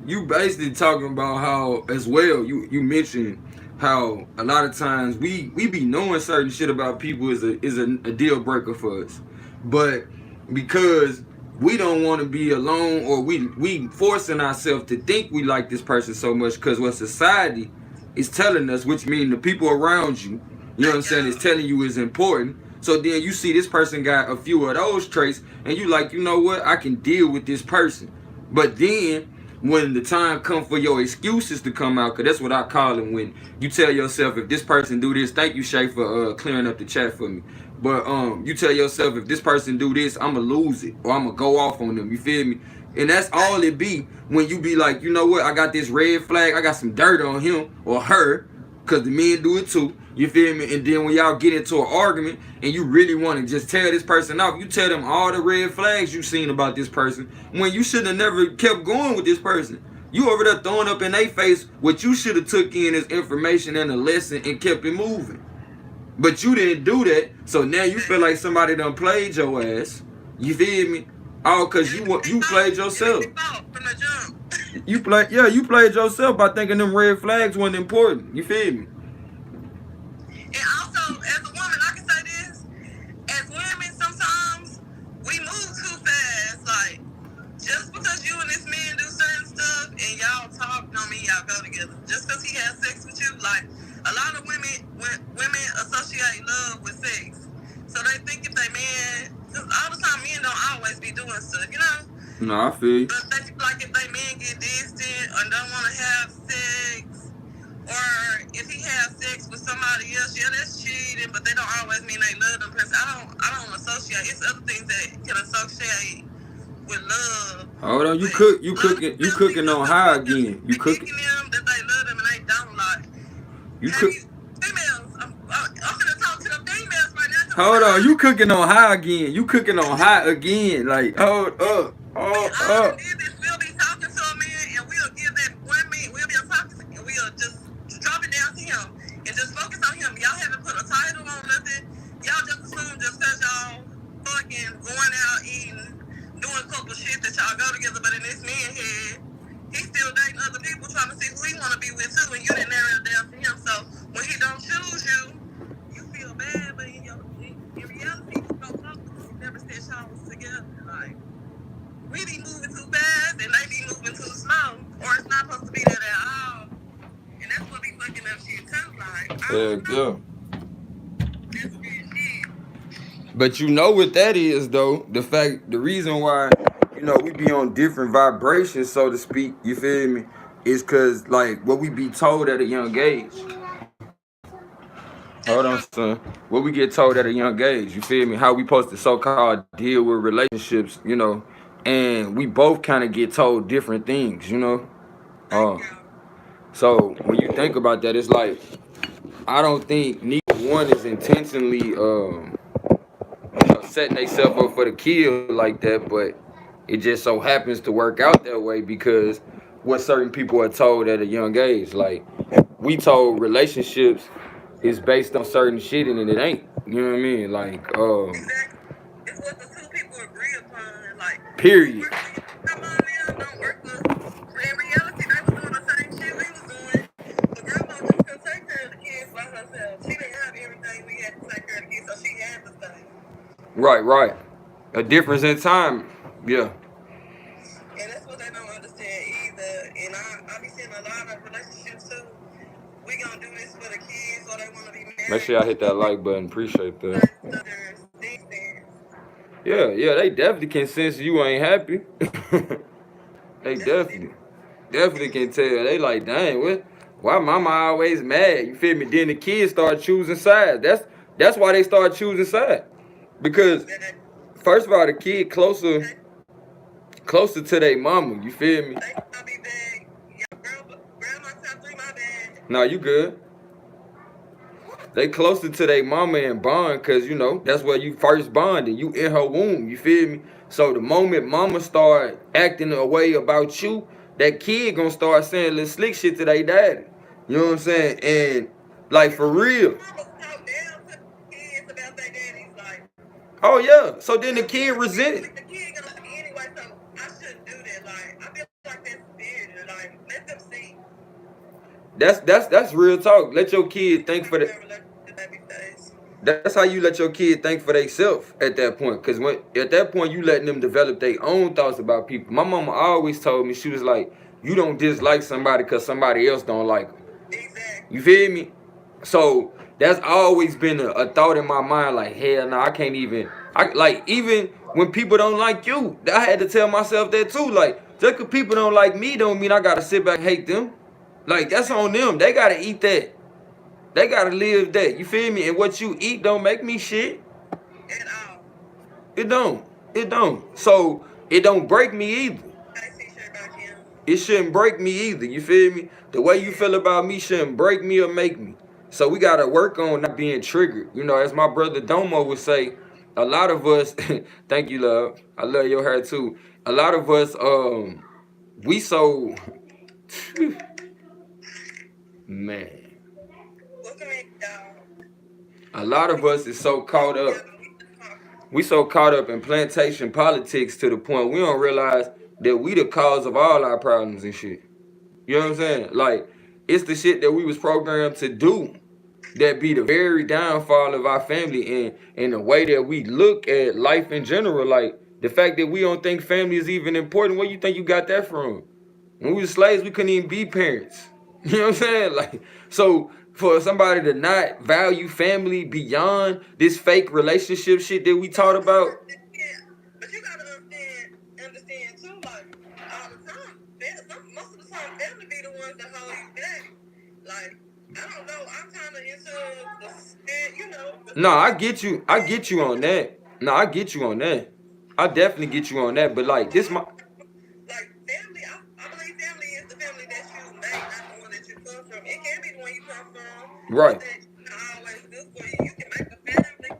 you basically talking about how, as well, you mentioned how a lot of times we be knowing certain shit about people is a deal breaker for us. But because we don't want to be alone, or we forcing ourselves to think we like this person so much because what society is telling us, which means the people around you, you know what I'm saying, is telling you is important. So then you see this person got a few of those traits and you like, you know what, I can deal with this person. But then when the time come for your excuses to come out, because that's what I call them, when you tell yourself, if this person do this, thank you, Shay, for clearing up the chat for me. But you tell yourself, if this person do this, I'm going to lose it, or I'm going to go off on them, you feel me? And that's all it be when you be like, you know what, I got this red flag, I got some dirt on him or her, because the men do it too, you feel me? And then when y'all get into an argument and you really want to just tell this person off, you tell them all the red flags you seen about this person when you should have never kept going with this person. You over there throwing up in their face what you should have took in as information and a lesson and kept it moving. But you didn't do that, so now you feel like somebody done played your ass. You feel me? All because you played yourself. You played yourself by thinking them red flags wasn't important. You feel me? And also, as a woman, I can say this. As women, sometimes we move too fast. Like, just because you and this man do certain stuff and y'all talk, don't mean y'all go together. Just because he has sex with you, like, a lot of women associate love with sex. So they think if they man, because all the time men don't always be doing stuff, you know? No, I feel you. But they feel like if they man get distant or don't want to have sex, or if he has sex with somebody else, yeah, that's cheating, but they don't always mean they love them person. I don't associate. It's other things that can associate with love. Hold on, you cooking on high again. You cooking them that they love them and they don't like. You cook. Females, I'm gonna talk to the females right now. Hold on, you cooking on high again. You cooking on high again. Like, hold up. Hold All them up. did is we'll be talking to a man and we'll give that 1 minute, we'll be talking and we'll just drop it down to him and just focus on him. Y'all haven't put a title on nothing. Y'all just assume just because y'all fucking going out eating, doing a couple shit that y'all go together, but in this man head, he's still dating other people trying to see who he want to be with too, and you didn't narrow it down to him. So when he don't choose you, you feel bad, but in reality, you don't talk to him. You never said y'all was together. Like, we be moving too fast and they be moving too slow, or it's not supposed to be that at all. And that's what be fucking up shit too. Like, I don't know. That's weird shit. But you know what that is though? The reason why, we be on different vibrations, so to speak, you feel me? Is cause like what we be told at a young age. Hold on, son. What we get told at a young age, you feel me? How we supposed to so-called deal with relationships, and we both kind of get told different things, Uh, so when you think about that, it's like I don't think neither one is intentionally setting themselves up for the kill like that, but it just so happens to work out that way because what certain people are told at a young age. Like we told relationships is based on certain shit and it ain't. You know what I mean? Like Exactly. It's what the two people agree upon. Like, what period. works for you, come on now, don't work for us. In reality, they was doing the same shit we was doing. The grandma just couldn't take care of the kids by herself. She didn't have everything we had to take care of the kids, so she had to stay. Right. A difference in time. Yeah. And that's what they don't understand either. And I be seeing a lot of relationships too. We gonna do this for the kids, or they want to be Make married sure y'all for hit that like button. Appreciate that. certain others. Things. Yeah, they definitely can sense you ain't happy. They definitely can tell. They like, dang, why mama always mad? You feel me? Then the kids start choosing sides. That's why they start choosing sides. Because first of all, the kid closer to their mama. You feel me? I'll be back. Grandma top 3, my bad. Nah, you good. They closer to their mama and bond because, that's where you first bonded. You in her womb, you feel me? So the moment mama start acting a way about you, that kid gonna start saying little slick shit to their daddy. You know what I'm saying? And, like, for real. Mama talk down to kids about their daddies, like. Oh, yeah. So then the kid resented. The kid gonna like me anyway, so I shouldn't do that. Like, I feel like that's weird. Like, let them see. That's real talk. Let your kid think for the. That's how you let your kid think for themselves at that point. Cause at that point you letting them develop their own thoughts about people. My mama always told me, she was like, you don't dislike somebody because somebody else don't like them. Exactly. You feel me? So that's always been a thought in my mind. Like, hell no, I can't even. Even when people don't like you, I had to tell myself that too. Like, just because people don't like me don't mean I gotta sit back and hate them. Like, that's on them. They gotta eat that. They gotta live that. You feel me? And what you eat don't make me shit. At all. It don't. It don't. So it don't break me either. It shouldn't break me either. You feel me? The way you feel about me shouldn't break me or make me. So we gotta work on not being triggered. As my brother Domo would say, a lot of us thank you, love. I love your hair too. A lot of us we so man. A lot of us is so caught up. We so caught up in plantation politics to the point we don't realize that we the cause of all our problems and shit. You know what I'm saying? Like, it's the shit that we was programmed to do that be the very downfall of our family and the way that we look at life in general. Like, the fact that we don't think family is even important, where you think you got that from? When we were slaves, we couldn't even be parents. You know what I'm saying? Like, so for somebody to not value family beyond this fake relationship shit that we taught about. But you gotta understand too, like, all the time, most of the time, family be the ones that hold you back. Like, I don't know, I'm kind of into the. No, I get you on that. No, I get you on that. I definitely get you on that. But like, this my. Like, family, I believe family is the family that you make, not the one that you come from. It can be the one you come from. Right. That's not always good for you. You can make a family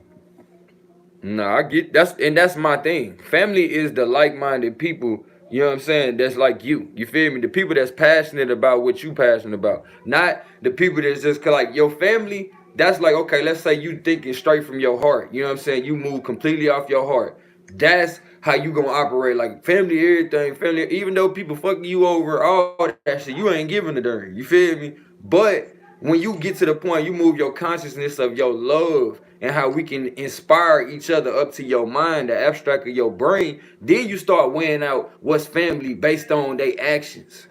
No, I get that's my thing. Family is the like-minded people, you know what I'm saying, that's like you. You feel me? The people that's passionate about what you passionate about. Not the people that's just like your family, that's like, okay, let's say you thinking straight from your heart. You know what I'm saying? You move completely off your heart. That's how you gonna operate. Like family, everything, family, even though people fucking you over, all that shit, you ain't giving a darn. You feel me? But when you get to the point, you move your consciousness of your love and how we can inspire each other up to your mind, the abstract of your brain, then you start weighing out what's family based on their actions,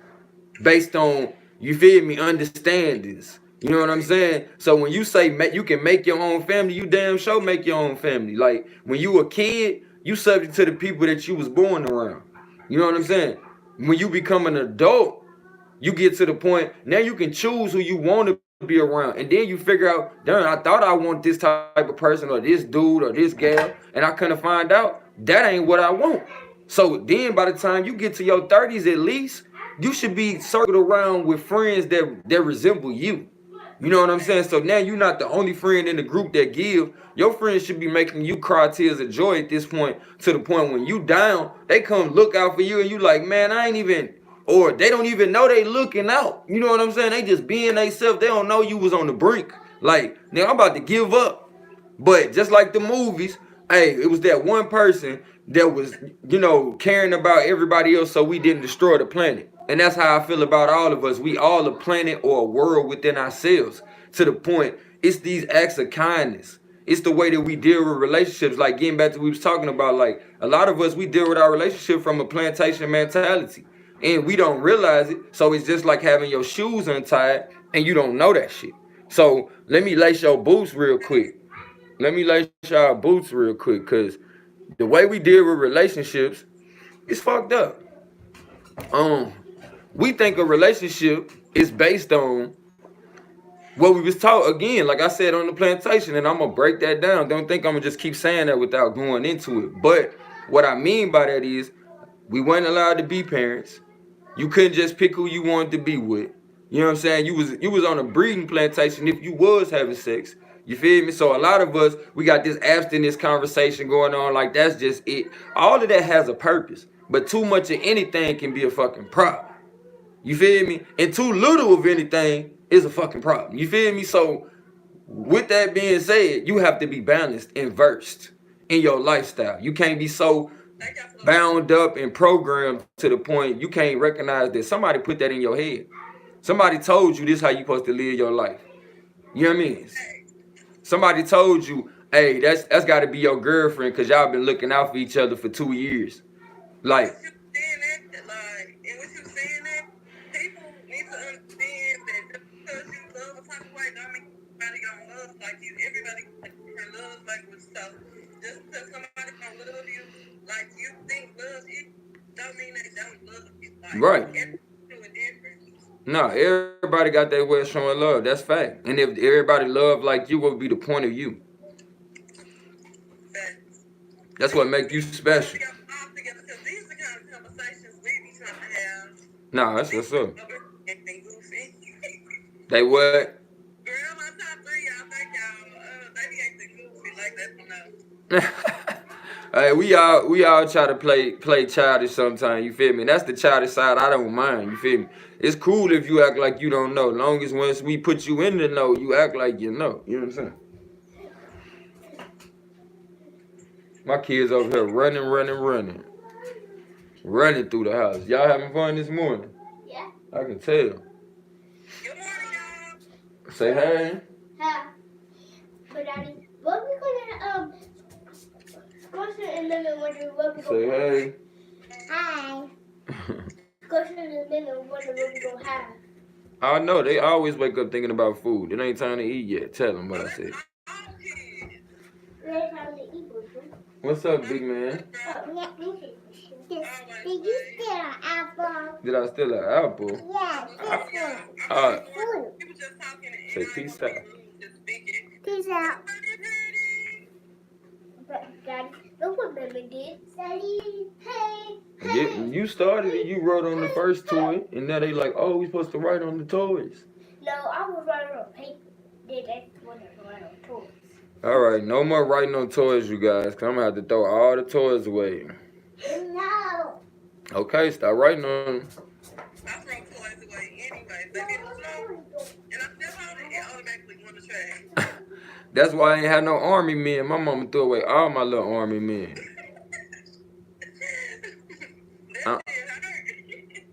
based on, you feel me, understandings. You know what I'm saying? So when you say you can make your own family, you damn sure make your own family. Like when you a kid, you subject to the people that you was born around. You know what I'm saying? When you become an adult, you get to the point now you can choose who you want to be around, and then you figure out, damn, I thought I want this type of person or this dude or this gal, and I couldn't find out that ain't what I want. So then by the time you get to your 30s at least, you should be circled around with friends that resemble you. You know what I'm saying? So now you're not the only friend in the group that give. Your friends should be making you cry tears of joy at this point, to the point when you down, they come look out for you and you like, man, I ain't even, or they don't even know they looking out. You know what I'm saying? They just being they self. They don't know you was on the brink. Like, now I'm about to give up. But just like the movies, hey, it was that one person that was, caring about everybody else so we didn't destroy the planet. And that's how I feel about all of us. We all a planet or a world within ourselves. To the point, it's these acts of kindness. It's the way that we deal with relationships. Like getting back to what we was talking about, like a lot of us, we deal with our relationship from a plantation mentality. And we don't realize it. So it's just like having your shoes untied and you don't know that shit. So let me lace your boots real quick. Let me lace y'all boots real quick, cause the way we deal with relationships is fucked up. We think a relationship is based on what we was taught. Again, like I said on the plantation, and I'm gonna break that down. Don't think I'm gonna just keep saying that without going into it. But what I mean by that is we weren't allowed to be parents. You couldn't just pick who you wanted to be with. You know what I'm saying? You was on a breeding plantation if you was having sex. You feel me? So a lot of us, we got this abstinence conversation going on, like that's just it. All of that has a purpose. But too much of anything can be a fucking problem. You feel me? And too little of anything is a fucking problem. You feel me? So with that being said, you have to be balanced and versed in your lifestyle. You can't be so bound up and programmed to the point you can't recognize that somebody put that in your head. Somebody told you this how you supposed to live your life. You know what I mean? Somebody told you, hey, that's got to be your girlfriend because y'all been looking out for each other for 2 years. Like, And with you saying that, people need to understand that just because you love a type of way, don't mean everybody gonna love like you. Everybody got different love language. So just because somebody gonna love you like you think love you, don't mean they don't love you. Like, right. everybody do it different. No, everybody got their way of showing love. That's fact. And if everybody loved like you, what would be the point of you? That's what make you special. These are the kind of conversations we be trying to have. Nah, that's what's up. They what? Girl, my top three, y'all think y'all, they be acting goofy like that. Hey, we all try to play childish sometimes. You feel me? That's the childish side I don't mind. You feel me? It's cool if you act like you don't know. Long as once we put you in the know, you act like you know. You know what I'm saying? My kids over here running through the house. Y'all having fun this morning? Yeah. I can tell. Good morning, y'all. Say hey. Hi. But Daddy, what we gonna go to the living room? What we Say hey. Hi. Go to the living room. What we gonna have? I know they always wake up thinking about food. It ain't time to eat yet. Tell them what I said. It's time to eat, boo. What's up, big man? Did you steal an apple? Did I steal an apple? Yeah. Say peace out. Peace out. Daddy, look what Mama did. Daddy, hey. You started it. You wrote on the first toy, and now they like, oh, we supposed to write on the toys. No, I was writing on paper. They want to write on toys. All right, no more writing on toys, you guys, because I'm going to have to throw all the toys away. No. Okay, stop writing on them. I throw toys away anyway. They get the floor, and I still hold it, it automatically go in the trash. That's why I ain't had no army men. My mama threw away all my little army men. That shit hurt.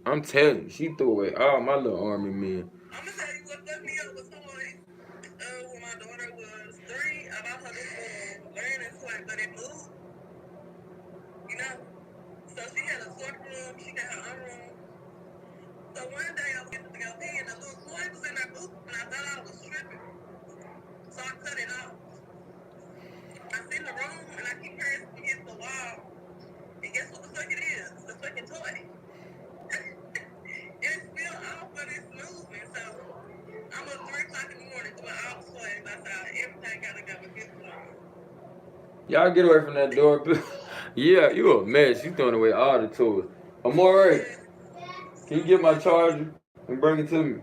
I'm telling you, she threw away all my little army men. I'm gonna tell you what fucked me up with toys. When my daughter was 3, I bought her this learning toy, but it moved. You know? So she had a sort room, she got her own room. So one day I went to go pee and the little toy was in her boot and I thought I was tripping. So I cut it off. I sit in the room and I keep hearing it against the wall. And guess what the fuck it is? It's a fucking toy. It's still off, but it's moving. So I'm up 3 o'clock in the morning doing all the toys outside. Everything gotta go with this one. Y'all get away from that door. Yeah, you a mess. You throwing away all the toys. Amore, can you get my charger and bring it to me?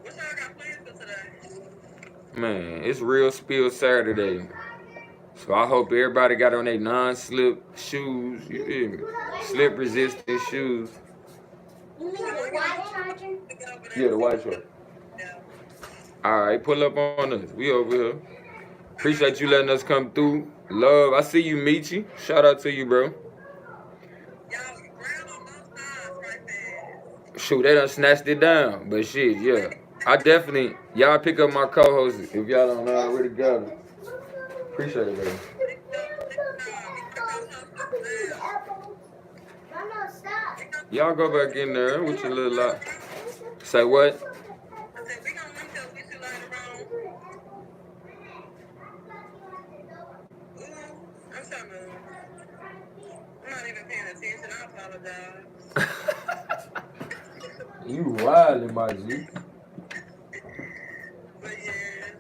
What y'all got plans for today? Man, it's Real Spill Saturday. So I hope everybody got on their non-slip shoes. You feel me? Slip resistant shoes. You mean the white charger? Yeah, the white charger. Yeah. Alright, pull up on us. We over here. Appreciate you letting us come through. Love, I see you, Michi. Shout out to you, bro. Y'all grab on both sides right there. Shoot, they done snatched it down. But shit, yeah. I definitely, y'all pick up my co-host if y'all don't already got it. Appreciate it, baby. Y'all go back in there with your little lot. Say what? I said, we gonna link up with you later on. Ooh, I'm trying to. I'm not even paying attention. I apologize. You wildin', my G. But yeah,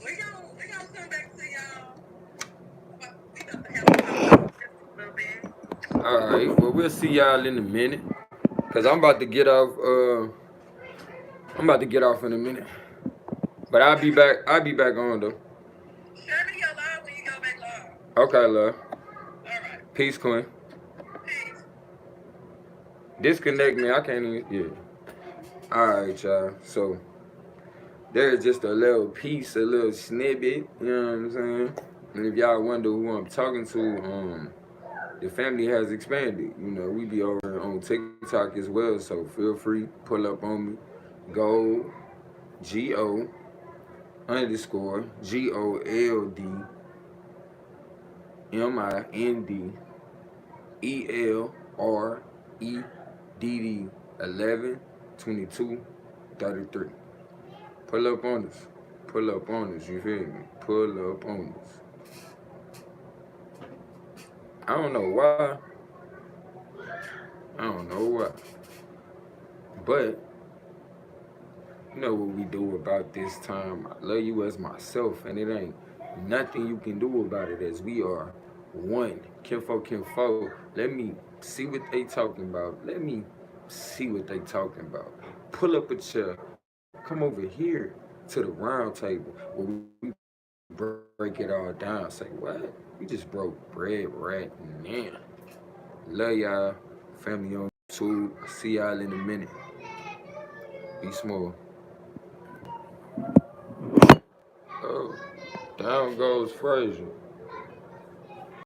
we gonna come back to y'all. We got to have a little bit. Alright, well, we'll see y'all in a minute. Cause I'm about to get off, in a minute. But I'll be back on though. Share me your live when you go back live. Okay, love. Alright. Peace, Queen. Peace. Disconnect me, I can't even, yeah. Alright, y'all. So, there's just a little piece, a little snippet, you know what I'm saying? And if y'all wonder who I'm talking to, the family has expanded. You know, we be over on TikTok as well, so feel free, pull up on me. Gold, G-O, underscore, G-O-L-D, M-I-N-D, E-L-R-E-D-D, 11, 22, 33. Pull up on us. Pull up on us, you feel me? Pull up on us. I don't know why. But, you know what we do about this time. I love you as myself, and it ain't nothing you can do about it, as we are one. Kinfolk. Let me see what they talking about. Pull up a chair. Come over here to the round table where we break it all down. Say, what? We just broke bread right now. Love y'all. Family on YouTube. See y'all in a minute. Be small. Oh, down goes Frazier.